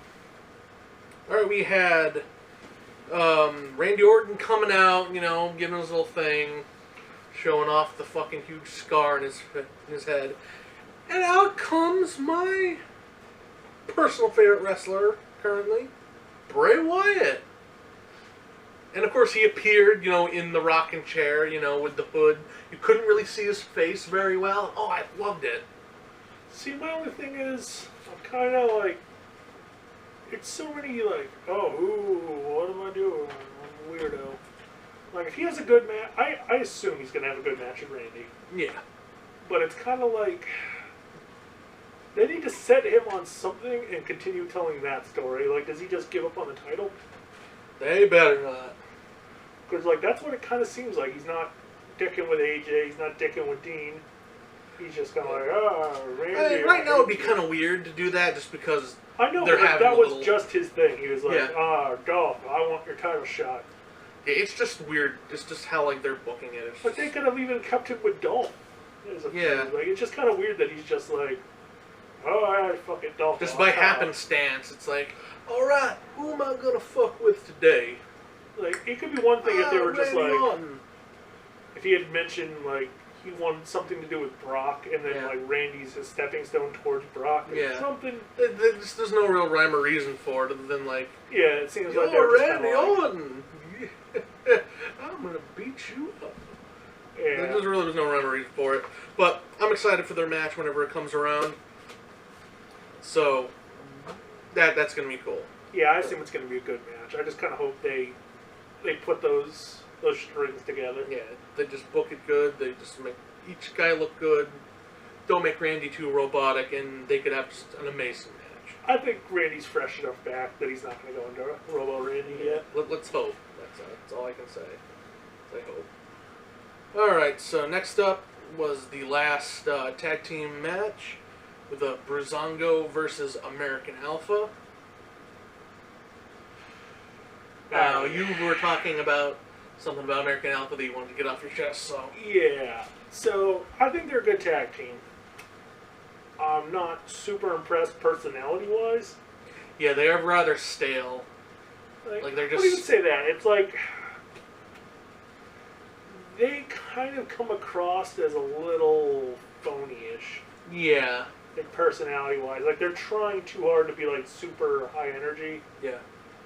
All right, we had Randy Orton coming out, giving his little thing, showing off the fucking huge scar in his head. And out comes my personal favorite wrestler currently, Bray Wyatt. And of course he appeared, in the rocking chair, with the hood. You couldn't really see his face very well. Oh, I loved it. See, my only thing is, I'm kind of like, it's so many like, oh, ooh, what am I doing? I'm a weirdo. Like, if he has a good match, I assume he's going to have a good match with Randy. Yeah. But it's kind of like, they need to set him on something and continue telling that story. Like, does he just give up on the title? They better not. Because, like, that's what it kind of seems like. He's not dicking with AJ, he's not dicking with Dean. He's just kind of like, Randy. Right now it would be kind of weird to do that just because I know, they're but having that a was little... just his thing. He was like, Yeah. Dolph, I want your title shot. Yeah, it's just weird. It's just how, like, they're booking it. It's But they could have even kept him with Dolph. Yeah. Like, it's just kind of weird that he's just like, oh, alright, fuck it, Dolph. Just by happenstance, it's like, alright, who am I gonna fuck with today? Like, it could be one thing if they were just Randy like, Orton. if he had mentioned, like, he wanted something to do with Brock, and then, like, Randy's his stepping stone towar's Brock, or Yeah. something. There's no real rhyme or reason for it other than, like, Yeah, it seems like you're they're just Randy like, Orton. I'm gonna beat you up. yeah. There really was no rhyme or reason for it. But I'm excited for their match whenever it comes around. So, that's gonna be cool. Yeah, I assume it's going to be a good match. I just kind of hope they put those strings together. Yeah, they just book it good. They just make each guy look good. Don't make Randy too robotic, and they could have just an amazing match. I think Randy's fresh enough back that he's not going to go into Robo Randy yet. Let's hope. That's all I can say. I hope. Alright, so next up was the last tag team match with a Breezango versus American Alpha. Now, you were talking about something about American Alpha that you wanted to get off your chest, so... Yeah. So, I think they're a good tag team. I'm not super impressed personality-wise. Yeah, they are rather stale. Like they're just... What do you say that? It's like... They kind of come across as a little phony-ish. Yeah. Like, personality-wise. Like, they're trying too hard to be, like, super high energy. Yeah.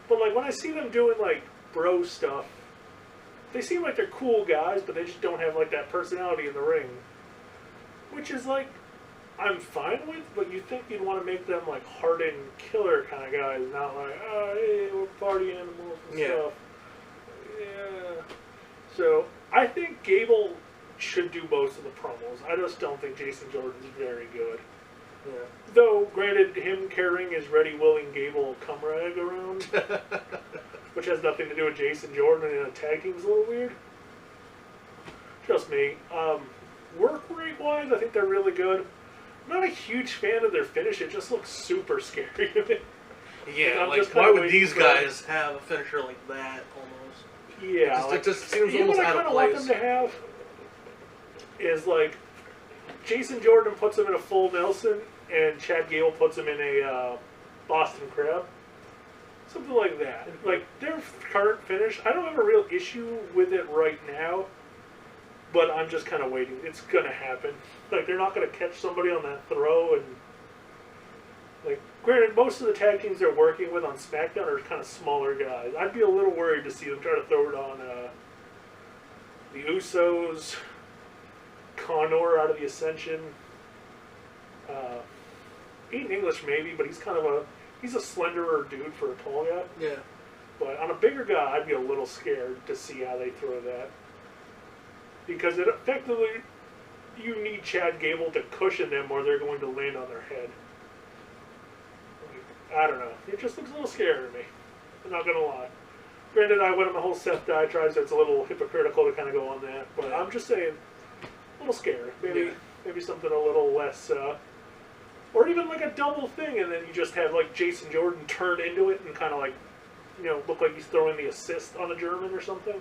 But, like, when I see them doing, like, bro stuff, they seem like they're cool guys, but they just don't have, like, that personality in the ring. Which is, like, I'm fine with, but you think you'd want to make them, like, hardened killer kind of guys, not like, oh, hey, we're party animals and stuff. Yeah. So, I think Gable should do most of the promos. I just don't think Jason Jordan's very good. Yeah. Though, granted, him carrying his ready, willing Gable cum rag around, which has nothing to do with Jason Jordan and a tag team, is a little weird. Just me. Work rate-wise, I think they're really good. I'm not a huge fan of their finish. It just looks super scary to me. Yeah, like, why would these guys have a finisher like that, almost? Yeah. It just seems you know almost what I out kind of of want place. them to have? Is, like, Jason Jordan puts him in a full Nelson, and Chad Gable puts him in a Boston Crab. Something like that. Like, their current finish, I don't have a real issue with it right now, but I'm just kind of waiting. It's going to happen. Like, they're not going to catch somebody on that throw, and, like, granted, most of the tag teams they're working with on SmackDown are kind of smaller guys. I'd be a little worried to see them try to throw it on the Usos, Connor out of the Ascension, Aiden English maybe, but he's kind of he's a slenderer dude for a tall guy. Yeah. But on a bigger guy, I'd be a little scared to see how they throw that. Because it effectively, you need Chad Gable to cushion them or they're going to land on their head. I don't know. It just looks a little scary to me. I'm not gonna lie. Granted, I went on the whole Seth diatribe, so it's a little hypocritical to kind of go on that. But I'm just saying, a little scary. Maybe something a little less, or even like a double thing, and then you just have like Jason Jordan turn into it and kind of like, look like he's throwing the assist on a German or something.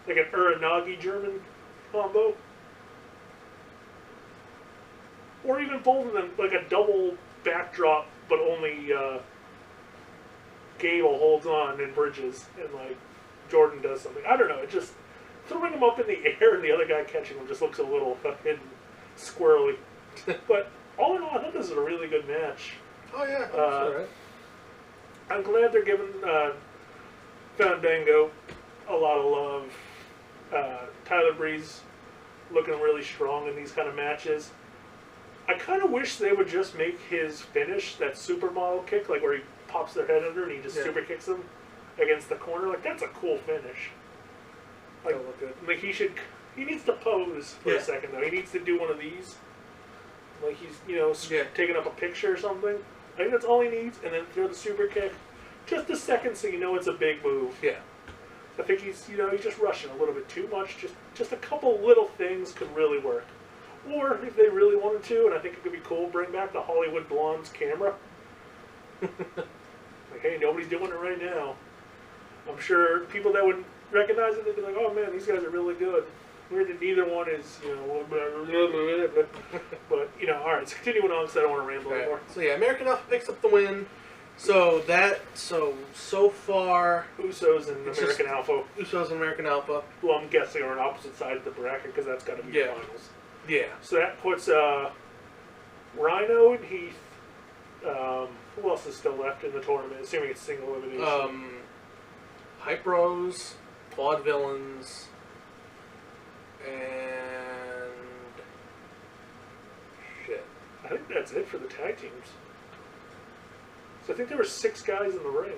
Like an Uranagi German combo. Or even both of them, like a double backdrop, but only Gable holds on and bridges, and like Jordan does something. I don't know. It just throwing him up in the air and the other guy catching him just looks a little fucking squirrely. But all in all, I thought this was a really good match. Oh yeah, that's all right. I'm glad they're giving Fandango a lot of love. Tyler Breeze looking really strong in these kind of matches. I kind of wish they would just make his finish, that supermodel kick, like where he pops their head under and he just super kicks them against the corner. Like, that's a cool finish. Like, look good. Like he needs to pose for a second, though. He needs to do one of these. Like he's, taking up a picture or something. I think that's all he needs, and then throw the super kick. Just a second so you know it's a big move. Yeah. I think he's just rushing a little bit too much. Just a couple little things could really work. Or, if they really wanted to, and I think it could be cool, bring back the Hollywood Blondes camera. Like, hey, nobody's doing it right now. I'm sure people that would recognize it, they'd be like, oh man, these guys are really good. Weird that neither one is, but, alright, so continuing on because I don't want to ramble anymore. So yeah, American Alpha picks up the win. So far... Usos and American Alpha. Usos and American Alpha. Who I'm guessing are on opposite sides of the bracket because that's got to be the finals. Yeah. So that puts Rhino and Heath. Who else is still left in the tournament? Assuming it's single elimination. Hype Bros, Quad Villains, and shit. I think that's it for the tag teams. So I think there were 6 guys in the ring.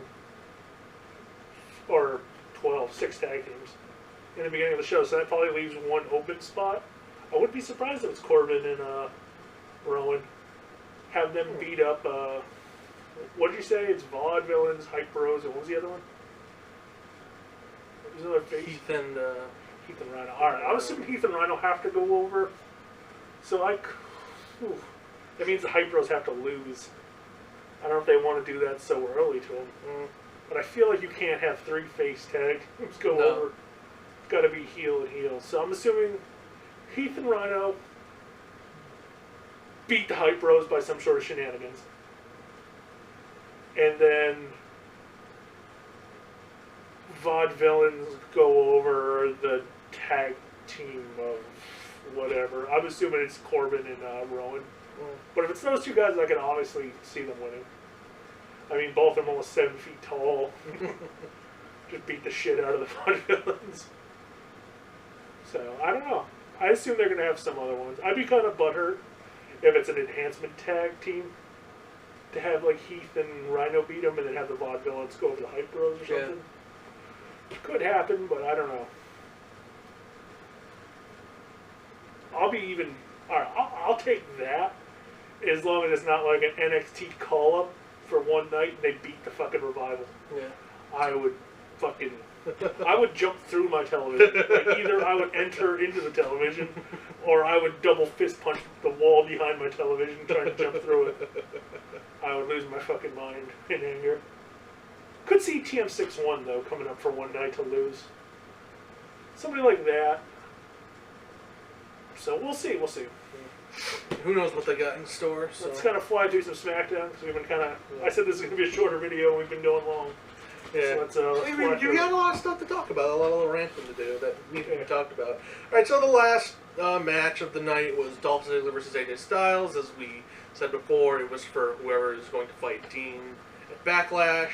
Or 12, 6 tag teams in the beginning of the show. So that probably leaves one open spot. I wouldn't be surprised if it's Corbin and Rowan. Have them beat up, what did you say? It's Vaudevillains, Hype Bros, and what was the other one? What was the other face? Heath and Rhino. Alright, I was assuming Heath and Rhino have to go over. So, that means the Hype Bros have to lose. I don't know if they want to do that so early to them. But I feel like you can't have 3 face tag teams go over. It's got to be heel and heel. So I'm assuming Heath and Rhino beat the Hype Bros by some sort of shenanigans. And then Vaudevillains go over the tag team of whatever. I'm assuming it's Corbin and Rowan. But if it's those 2 guys, I can obviously see them winning. I mean, both of them almost 7 feet tall. Just beat the shit out of the Vaudevillains. So, I don't know. I assume they're going to have some other ones. I'd be kind of butthurt if it's an enhancement tag team to have like Heath and Rhino beat them and then have the Vaudevillains go over the Hype Bros or something. It could happen, but I don't know. I'll take that as long as it's not like an NXT call-up for one night and they beat the fucking Revival. Yeah. I would jump through my television. Like either I would enter into the television or I would double fist punch the wall behind my television trying to jump through it. I would lose my fucking mind in anger. Could see TM6-1 though coming up for one night to lose. Somebody like that. So we'll see. Who knows what they got in store. So. Let's kind of fly through some SmackDown because we've been kind of... I said this is going to be a shorter video and we've been going long. Yeah. So you got a lot of stuff to talk about, a lot of ranting to do that needs to be talked about. Alright, so the last match of the night was Dolph Ziggler versus AJ Styles. As we said before, it was for whoever is going to fight Dean at Backlash.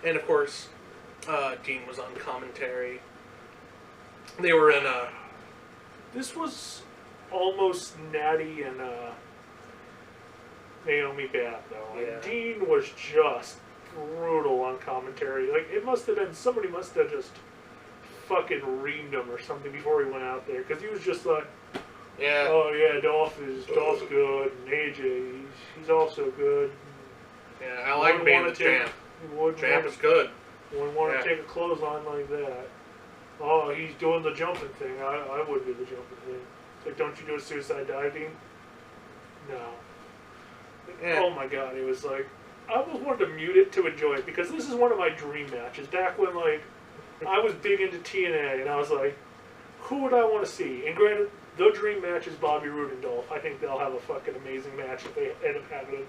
And of course, Dean was on commentary. They were in This was almost Natty and Naomi Bath, though. Yeah. And Dean was just brutal on commentary. Like, it must have been, somebody must have just fucking reamed him or something before he went out there. Because he was just like, yeah. Oh, yeah, Dolph's good. And AJ, he's also good. Yeah, I like being the champ. Champ is good. Wouldn't want to take a clothesline like that. Oh, he's doing the jumping thing. I wouldn't do the jumping thing. Like, don't you do a suicide diving? No. Yeah. Oh my god, it was like, I almost wanted to mute it to enjoy it, because this is one of my dream matches. Back when, like, I was big into TNA, and I was like, who would I want to see? And granted, the dream match is Bobby Roode and Dolph. I think they'll have a fucking amazing match if they end up having it.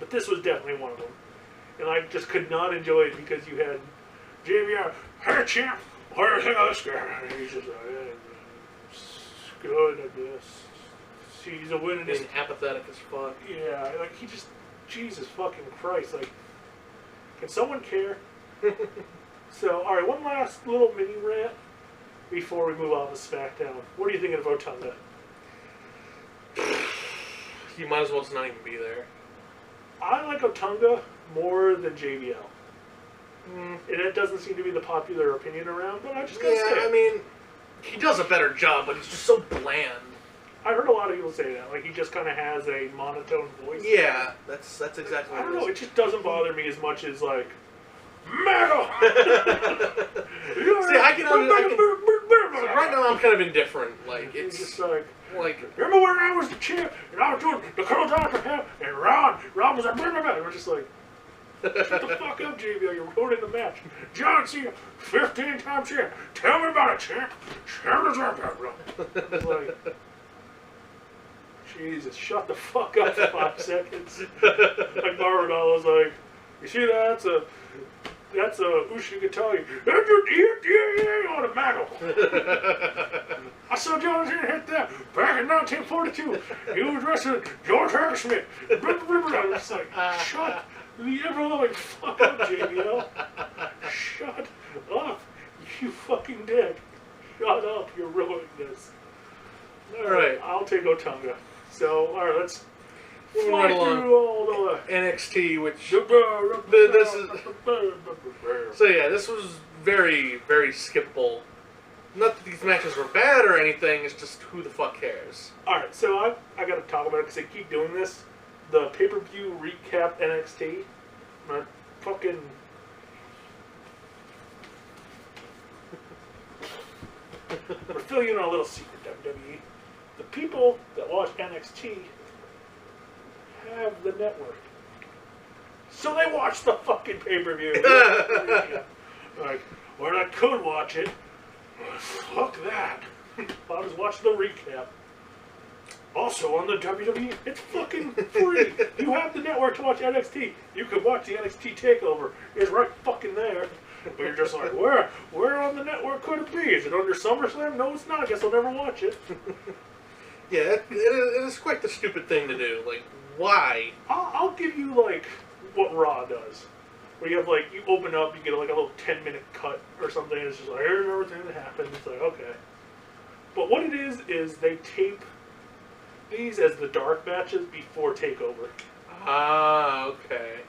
But this was definitely one of them. And I just could not enjoy it because you had JBR, hey champ, what do you think of this guy? And he's just like, it's good, I guess. He's a winning. Being apathetic as fuck. Yeah, like he just, Jesus fucking Christ, like, can someone care? So, alright, one last little mini rant before we move on to SmackDown. What do you think of Otunga? He might as well just not even be there. I like Otunga more than JBL. And it doesn't seem to be the popular opinion around, but I just gotta say. I mean, he does a better job, but he's just so bland. I heard a lot of people say that. Like, he just kind of has a monotone voice. Yeah, that's exactly what I don't know, it just doesn't bother me as much as, like, metal! See, I can so right now I'm kind of indifferent. Like, it's just like, remember when I was the champ, and I was doing the Colonel Dr. Pep, and Ron was like, and we're just like, shut the fuck up, JBL, you're ruining the match. John Cena, 15-time champ, tell me about it, champ. It's like, Jesus, shut the fuck up for 5 seconds. Like Marvin was like, you see that? That's a Ushigatayi. Yeah, on a metal. I saw John Cena hit that back in 1942. He was wrestling George Hammersmith. I was like, shut the ever-loving fuck up, JBL. Shut up, you fucking dick. Shut up, you're ruining this. Alright. I'll take Otunga. So, alright, let's moving right along. through all the NXT, which this is. So yeah, this was very, very skippable. Not that these matches were bad or anything. It's just who the fuck cares. All right, so I got to talk about it because they keep doing this. The pay-per-view recap NXT. My fucking. We're filling in on a little secret, WWE. The people that watch NXT have the network. So they watch the fucking pay-per-view. Like, or I could watch it. Fuck that. I'll just watch the recap. Also on the WWE, it's fucking free. You have the network to watch NXT. You can watch the NXT TakeOver. It's right fucking there. But you're just like, where on the network could it be? Is it under SummerSlam? No, it's not. I guess I'll never watch it. Yeah, it is quite the stupid thing to do. Like, why? I'll give you, like, what Raw does. Where you have, like, you open up, you get, like, a little 10-minute cut or something, and it's just like, here's everything that happened. It's like, okay. But what it is they tape these as the dark matches before TakeOver. Ah, okay.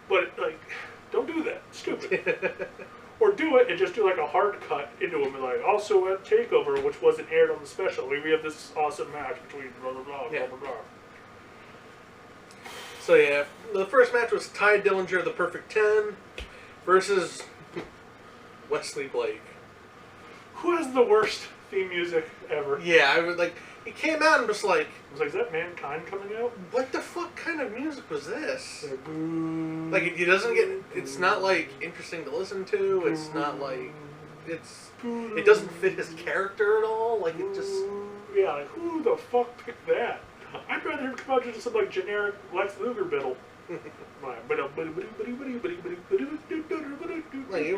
But, like, don't do that. It's stupid. Or do it and just do, like, a hard cut into them. And, like, also at TakeOver, which wasn't aired on the special, we have this awesome match between blah, blah, blah, blah, blah, blah. So yeah, the first match was Ty Dillinger, the Perfect 10, versus Wesley Blake. Who has the worst theme music ever? Yeah, I was like, he came out and just like, I was like, is that Mankind coming out? what the fuck kind of music was this? Like, it doesn't get, it's not like interesting to listen to. It's not like, it doesn't fit his character at all. Like, it just, yeah, like, who the fuck picked that? I'd rather him come out to some, like, generic Lex Luger biddle. like, it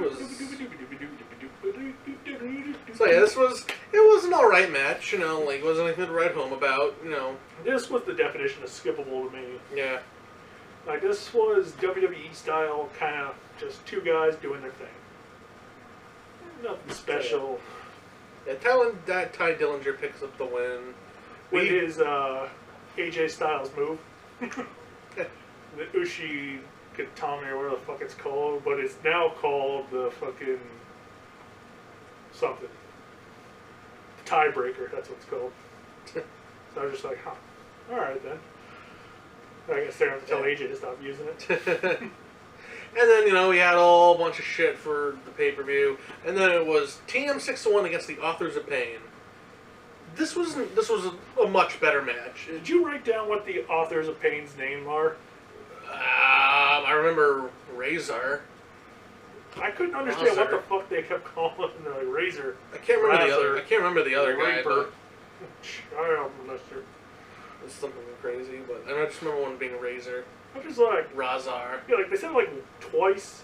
was. So yeah, it was an alright match, you know, like, it wasn't anything to write home about, you know. This was the definition of skippable to me. Yeah. Like, this was WWE style, kind of just two guys doing their thing. Nothing special. Yeah, Ty Dillinger picks up the win. With his AJ Styles move. The Ushi Katami or whatever the fuck it's called, but it's now called the fucking something. The tiebreaker, that's what it's called. So I was just like, huh. Alright then. I guess they're going to tell AJ to stop using it. And then, you know, we had a whole bunch of shit for the pay-per-view. And then it was TM6-1 against the Authors of Pain. This was a much better match. Did you write down what the Authors of Pain's name are? I remember Razor. I couldn't understand what the fuck they kept calling the Razor. I can't remember the other guy, Reaper. but I don't know, mister. it's something crazy. But I just remember one being Razor. I'm just like... Razar. Yeah, like, they said it, like, twice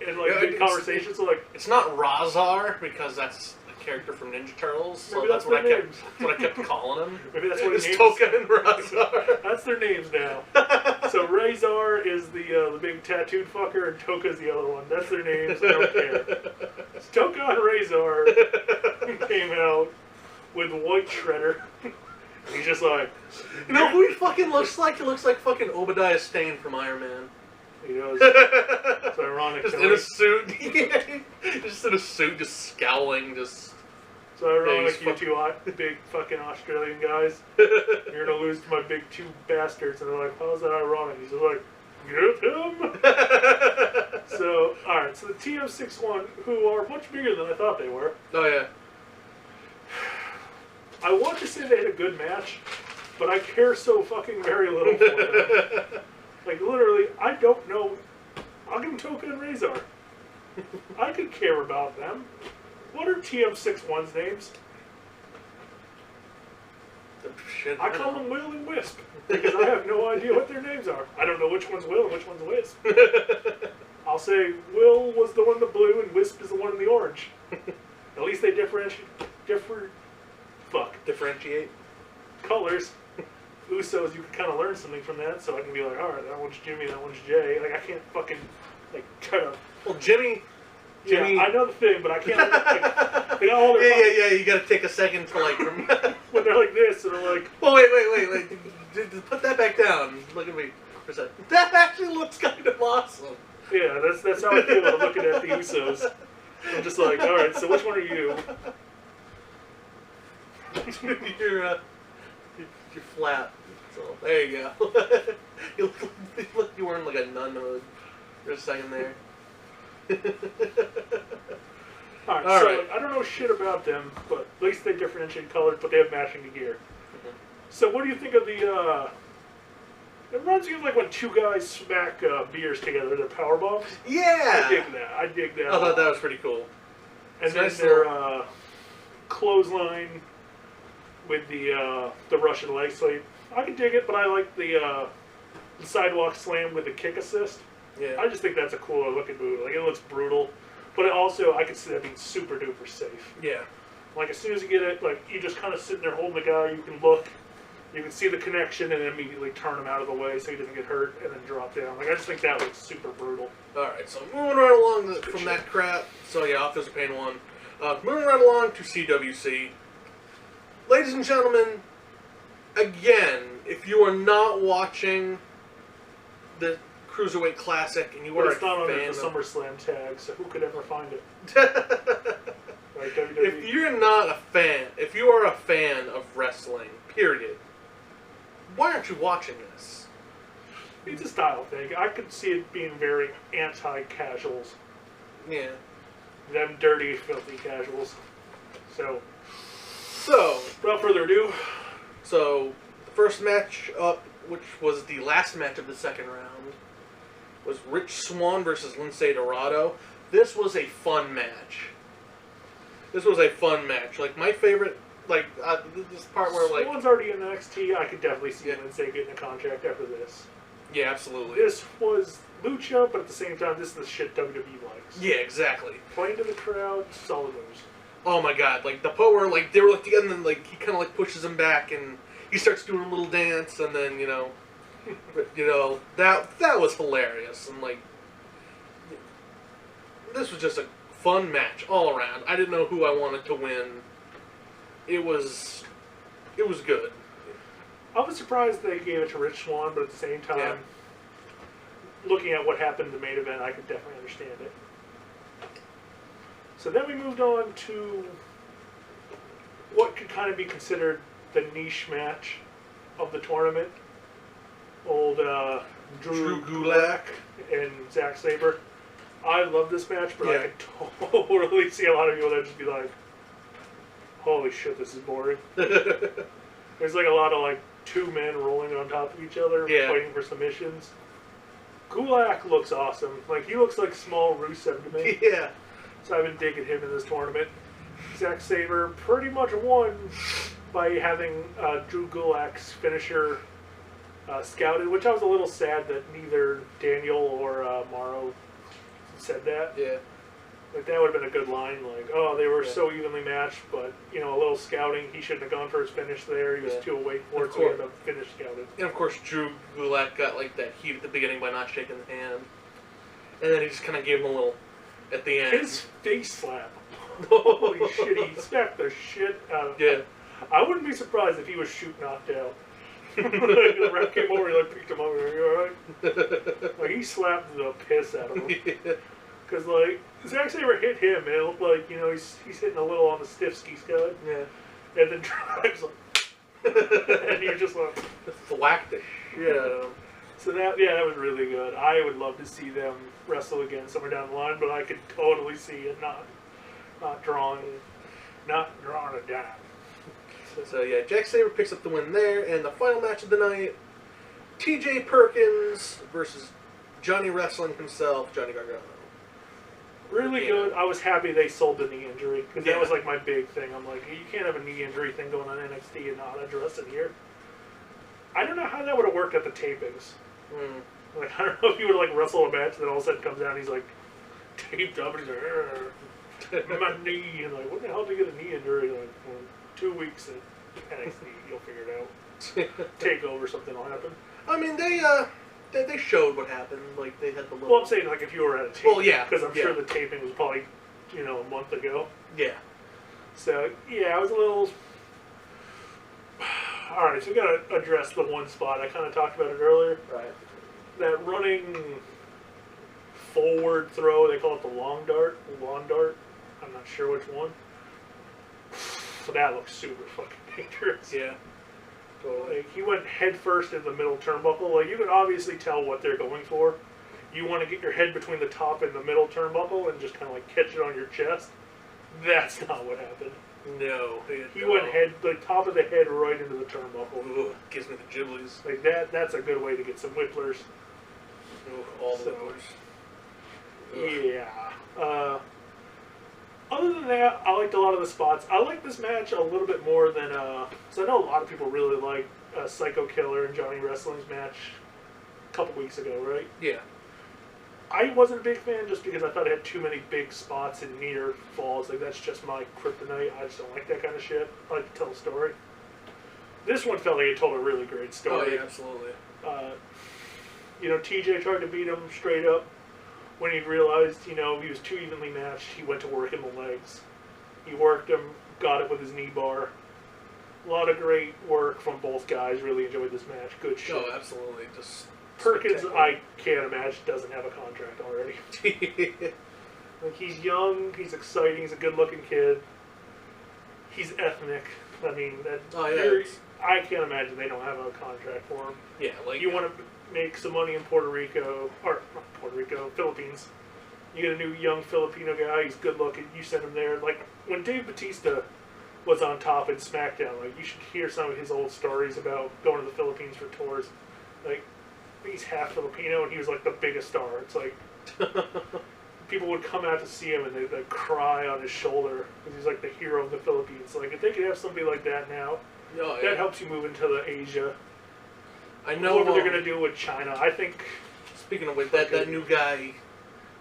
in, like, Yeah, big conversations, so, like... It's not Razar, because that's a character from Ninja Turtles, so Maybe that's what their I kept calling him. Maybe that's what It's his name Toka and Razar. That's their names now. So Razor is the big tattooed fucker, and Toka's the other one. That's their names, I don't care. So Toka and Razor came out with White Shredder. He's just like... You know who he fucking looks like? He looks like fucking Obadiah Stane from Iron Man. He does. It's ironic. Just in a suit. Just in a suit, just scowling, just... It's ironic, Yeah, you two big fucking Australian guys. You're gonna lose to my big two bastards. And they're like, how's that ironic? He's just like, get him! So, alright, so the TM61, who are much bigger than I thought they were. Oh, yeah. I want to say they had a good match, but I care so fucking very little for them. Like, literally, I don't know. I'll give them Toka and Razor. I could care about them. What are TM61's names? Shit, I call them Will and Wisp, because I have no idea what their names are. I don't know which one's Will and which one's Wisp. I'll say Will was the one in the blue and Wisp is the one in the orange. At least they differentiate colors. Usos, you can kind of learn something from that, so I can be like, alright, that one's Jimmy, that one's Jay. Like, I can't fucking, like, try to... Well, Jimmy... Yeah, I know the thing, but I can't, like, they got all their... Yeah, you gotta take a second to, like... when they're like this, and they're like... Well, wait. Put that back down. Look at me for a second. That actually looks kind of awesome. Yeah, that's how I feel when I'm looking at the Usos. I'm just like, alright, so which one are you? You're flat. So there you go. you look you're wearing like a nun hood for a second there. Alright, All so right. like, I don't know shit about them, but at least they differentiate colors, but they have matching gear. Mm-hmm. So what do you think of the, it reminds me of like when two guys smack beers together, their power bombs. Yeah! I dig that. I thought that was pretty cool. And It's then nice their clothesline with the Russian leg sweep. I can dig it, but I like the sidewalk slam with the kick assist. Yeah. I just think that's a cooler looking move. Like, it looks brutal, but it also, I could see that being super duper safe. Yeah. Like, as soon as you get it, like, you just kind of sitting there holding the guy, you can look, you can see the connection, and then immediately turn him out of the way so he doesn't get hurt, and then drop down. Like, I just think that looks super brutal. Alright, so moving right along from that crap. So yeah, Authors of Pain 1. Moving right along to CWC. Ladies and gentlemen, again, if you are not watching the Cruiserweight Classic and you are But it's not a under fan the of... SummerSlam tag, so who could ever find it? Right, WWE. If you're not a fan, if you are a fan of wrestling, period, why aren't you watching this? It's a style thing. I could see it being very anti-casuals. Yeah. Them dirty, filthy casuals. So, So, without further ado, the first match up, which was the last match of the second round, was Rich Swann versus Lince Dorado. This was a fun match. Like, my favorite, like, this part where, like... Swan's already in NXT. I could definitely see Yeah. Lindsay getting a contract after this. Yeah, absolutely. This was Lucha, but at the same time, this is the shit WWE likes. Yeah, exactly. Playing to the crowd, solid moves. Oh my god, like, the part where, like, they were, like, together, and then, like, he kind of, like, pushes him back, and he starts doing a little dance, and then, you know... But, you know, that was hilarious, and, like... This was just a fun match all around. I didn't know who I wanted to win. It was good. I was surprised they gave it to Rich Swann, but at the same time, Yeah. looking at what happened in the main event, I could definitely understand it. So then we moved on to what could kind of be considered the niche match of the tournament. old Drew Gulak. and Zack Sabre. I love this match, but Yeah. I could totally see a lot of people that just be like, "Holy shit, this is boring." There's like a lot of like two men rolling on top of each other, fighting for submissions. Gulak looks awesome. Like he looks like small Rusev to me. Yeah. So I've been digging him in this tournament. Zack Sabre pretty much won by having Drew Gulak's finisher scouted, which I was a little sad that neither Daniel or Morrow said that. Yeah. Like that would have been a good line. Like, oh, they were so evenly matched, but you know, a little scouting. He shouldn't have gone for his finish there. He was too awake for it, so he had the finish scouted. And of course, Drew Gulak got like that heat at the beginning by not shaking the hand, and then he just kind of gave him a little at the end. His face slap. Holy shit! He smacked the shit out of him. I wouldn't be surprised if he was shoot knocked out. The ref came over, he like picked him up. Like, you alright? Like he slapped the piss out of him. Because like Zack Sabre hit him, and it looked like he's hitting a little on the stiff ski stud. Yeah. And then drives like, and he just like thwacked it. Yeah. So that was really good. I would love to see them wrestle again somewhere down the line, but I could totally see it not drawing it down. So yeah, Zack Sabre picks up the win there, and the final match of the night, T.J. Perkins versus Johnny Wrestling himself, Johnny Gargano. Really good. I was happy they sold the knee injury, because that was like my big thing. I'm like, you can't have a knee injury thing going on NXT and not address it here. I don't know how that would have worked at the tapings. Like, I don't know if he would have like wrestled a match, and then all of a sudden comes down and he's like taped up, and he's like, my knee, and like, what the hell did he get a knee injury? Like, 2 weeks at NXT, you'll figure it out. Take over, something will happen. I mean, they showed what happened. Like they had the little. Well, I'm saying like if you were at a taping. Well, yeah, because I'm sure the taping was probably a month ago. Yeah. So I was a little. All right, so we got to address the one spot I kind of talked about it earlier. Right. That running forward throw, they call it the lawn dart. I'm not sure which one. So that looks super fucking dangerous. Yeah. Totally. Like, he went head first in the middle turnbuckle. Like, you can obviously tell what they're going for. You want to get your head between the top and the middle turnbuckle and just kind of like catch it on your chest. That's not what happened. No. He went the top of the head right into the turnbuckle. Ugh, gives me the gibblies. Like that's a good way to get some whipplers. Ugh, all the whipplers. Yeah. Other than that, I liked a lot of the spots. I liked this match a little bit more than, so I know a lot of people really like Psycho Killer and Johnny Wrestling's match a couple weeks ago, right? Yeah. I wasn't a big fan just because I thought it had too many big spots and near falls. Like, that's just my kryptonite. I just don't like that kind of shit. I like to tell a story. This one felt like it told a really great story. Oh, yeah, absolutely. TJ tried to beat him straight up. When he realized, he was too evenly matched, he went to work in the legs. He worked him, got it with his knee bar. A lot of great work from both guys. Really enjoyed this match. Good shit. Oh, absolutely. Just Perkins, I can't imagine, doesn't have a contract already. Like, he's young, he's exciting, he's a good-looking kid. He's ethnic. I mean, I can't imagine they don't have a contract for him. Yeah, like you want to make some money in Puerto Rico, or not Puerto Rico, Philippines. You get a new young Filipino guy, he's good looking, you send him there. Like, when Dave Bautista was on top in SmackDown, like, you should hear some of his old stories about going to the Philippines for tours. Like, he's half Filipino, and he was, like, the biggest star. It's like, people would come out to see him, and they'd, like, cry on his shoulder, because he's, like, the hero of the Philippines. Like, if they could have somebody like that now, that helps you move into the Asia. I know what they're gonna do with China. I think. Speaking of which, that new guy,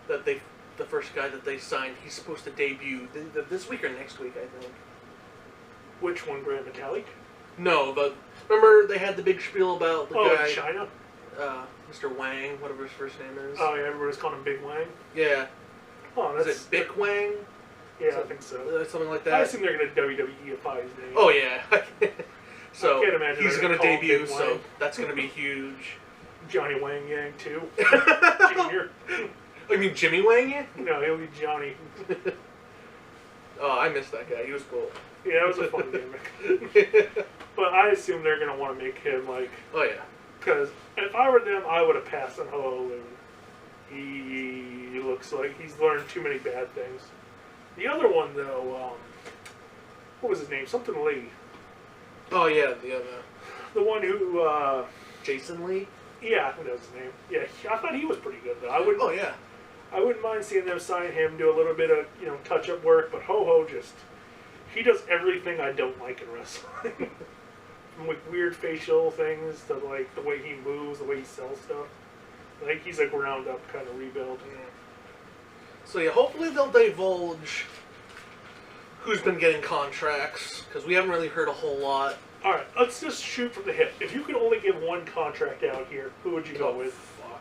the first guy that they signed, he's supposed to debut this week or next week, I think. Which one, Grand Metalik? No, but remember they had the big spiel about the guy. In China. Mr. Wang, whatever his first name is. Oh yeah, everybody's calling him Big Wang. Yeah. Oh, is it Big Wang? Yeah, I think so. Something like that. I assume they're gonna WWEify his name. Oh yeah. So I can't imagine he's going to debut, so that's going to be huge. Johnny Wang Yang too. Junior. I mean Jimmy Wang Yang? No, he'll be Johnny. Oh, I missed that guy. He was cool. Yeah, that was a fun gimmick. But I assume they're going to want to make him like. Oh yeah. Because if I were them, I would have passed on Ho Ho Lun. He looks like he's learned too many bad things. The other one, though, what was his name? Something Lee. Oh, yeah, the other. The one who, Jason Lee? yeah, who knows his name? Yeah, I thought he was pretty good, though. I wouldn't, Oh, yeah. I wouldn't mind seeing them sign him, do a little bit of, touch-up work, but Ho Ho just, he does everything I don't like in wrestling. From, like, weird facial things to, like, the way he moves, the way he sells stuff. Like, he's a ground-up kind of rebuild. So, yeah, hopefully they'll divulge who's been getting contracts, because we haven't really heard a whole lot. Alright, let's just shoot from the hip. If you could only give one contract out here, who would you go with? Fuck.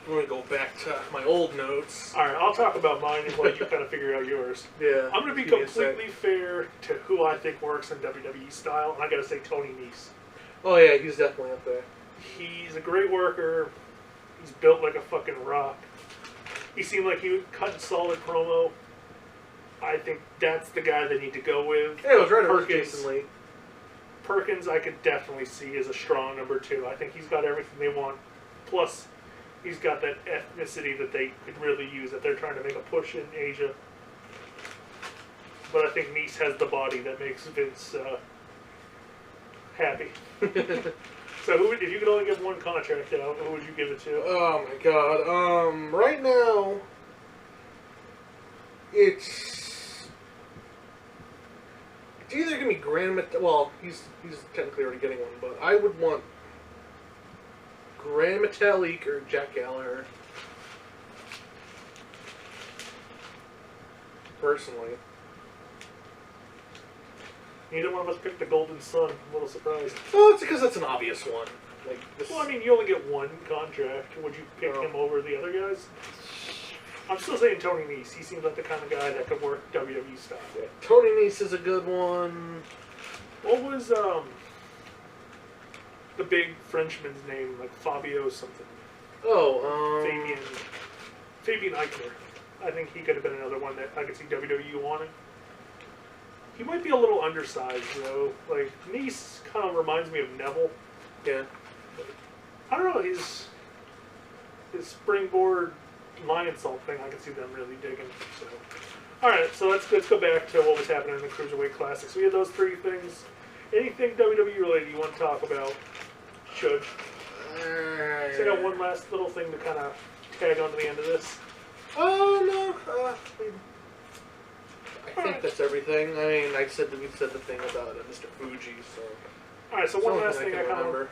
Let me go back to my old notes. Alright, I'll talk about mine and let you kind of figure out yours. Yeah. I'm going to be completely fair to who I think works in WWE style, and I got to say Tony Nese. Oh, yeah, he's definitely up there. He's a great worker. He's built like a fucking rock. He seemed like he would cut a solid promo. I think that's the guy they need to go with. Yeah, it was right over Jason Lee. Perkins, I could definitely see as a strong number 2. I think he's got everything they want. Plus, he's got that ethnicity that they could really use that they're trying to make a push in Asia. But I think Nese has the body that makes Vince happy. So, if you could only give one contract out, who would you give it to? Oh my god. Right now, it's either gonna be Grand Metalik. Well, he's technically already getting one, but I would want Grand Metalik or Jack Gallagher. Personally. Neither one of us picked the Golden Sun. I'm a little surprised. Well, it's because that's an obvious one. Like this. Well, I mean, you only get one contract. Would you pick him over the other guys? I'm still saying Tony Nese. He seems like the kind of guy that could work WWE style. Yeah. Tony Nese is a good one. What was the big Frenchman's name? Like Fabio something. Oh, Fabian Eichner. I think he could have been another one that I could see WWE wanting. He might be a little undersized, though. Like, Nese kind of reminds me of Neville. Yeah. I don't know, his springboard lion salt thing, I can see them really digging. So, alright, so let's go back to what was happening in the Cruiserweight Classics. We had those 3 things. Anything WWE related you want to talk about? Should. So I got one last little thing to kind of tag on to the end of this. Oh, no. I think that's everything. I mean, we said the thing about Mr. Fuji, so... Alright, so one last thing I kind of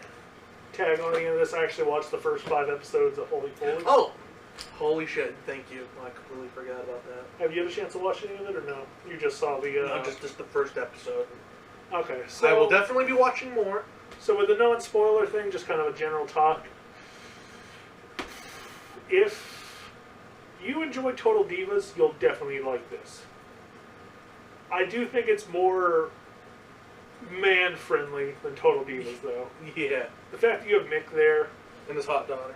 tag on the end of this. I actually watched the first 5 episodes of Holy Foley. Oh! Holy shit, thank you. I completely forgot about that. Have you had a chance to watch any of it, or no? You just saw the... No, just the first episode. Okay, so... I will definitely be watching more. So with the non-spoiler thing, just kind of a general talk. If you enjoy Total Divas, you'll definitely like this. I do think it's more man-friendly than Total Divas, though. Yeah. The fact that you have Mick there... And his hot daughter.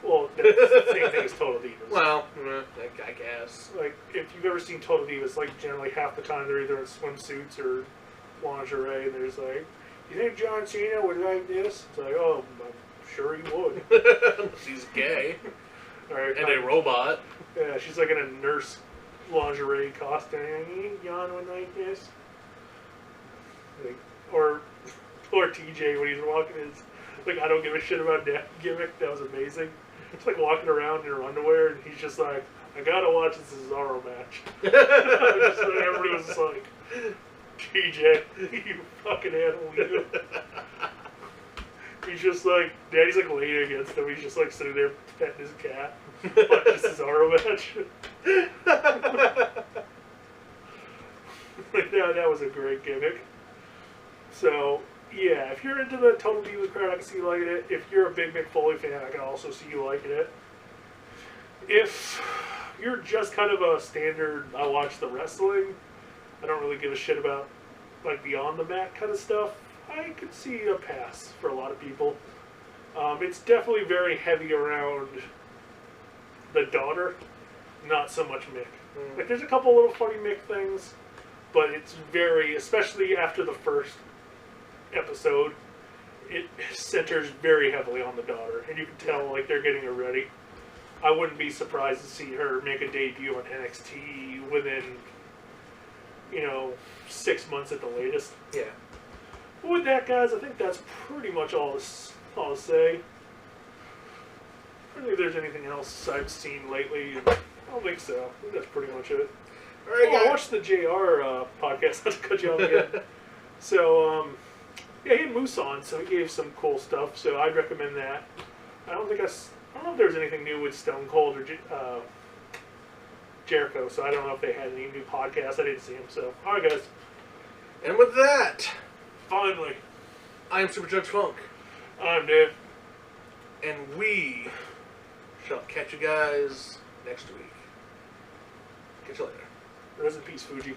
Well, that's the same thing as Total Divas. Well, I guess. Like, if you've ever seen Total Divas, like, generally half the time they're either in swimsuits or lingerie, and there's like, you think John Cena would like this? It's like, oh, I'm sure he would. She's gay. Right, and a robot. Yeah, she's like in a nurse lingerie costume. You think John would like this? Like, or TJ when he's walking his, like, I don't give a shit about that gimmick. That was amazing. It's like walking around in her underwear, and he's just like, I gotta watch this Cesaro match. Everybody was just like, TJ, you fucking animal, you. He's just like, Daddy's like laying against him. He's just like sitting there petting his cat. Watch this Cesaro match. Like, that was a great gimmick. So, yeah, if you're into the Total Divas crowd, I can see you liking it. If you're a big Mick Foley fan, I can also see you liking it. If you're just kind of a standard, I watch the wrestling, I don't really give a shit about, like, beyond the mat kind of stuff, I could see a pass for a lot of people. It's definitely very heavy around the daughter, not so much Mick. Like, there's a couple little funny Mick things, but it's very, especially after the first episode, it centers very heavily on the daughter, and you can tell like they're getting her ready. I wouldn't be surprised to see her make a debut on NXT within, 6 months at the latest. Yeah. But with that, guys, I think that's pretty much all to say. I don't think there's anything else I've seen lately. I don't think so. I think that's pretty much it. All right, guys. I watched the JR podcast. Not to cut you off again. So, he had Moose on, so he gave some cool stuff. So I'd recommend that. I don't know if there's anything new with Stone Cold or Jericho. So I don't know if they had any new podcasts. I didn't see them. So, all right, guys. And with that, Finally, I am Super Judge Funk, I'm Dave. and we shall catch you guys next week. Catch you later. Rest in peace, Fuji.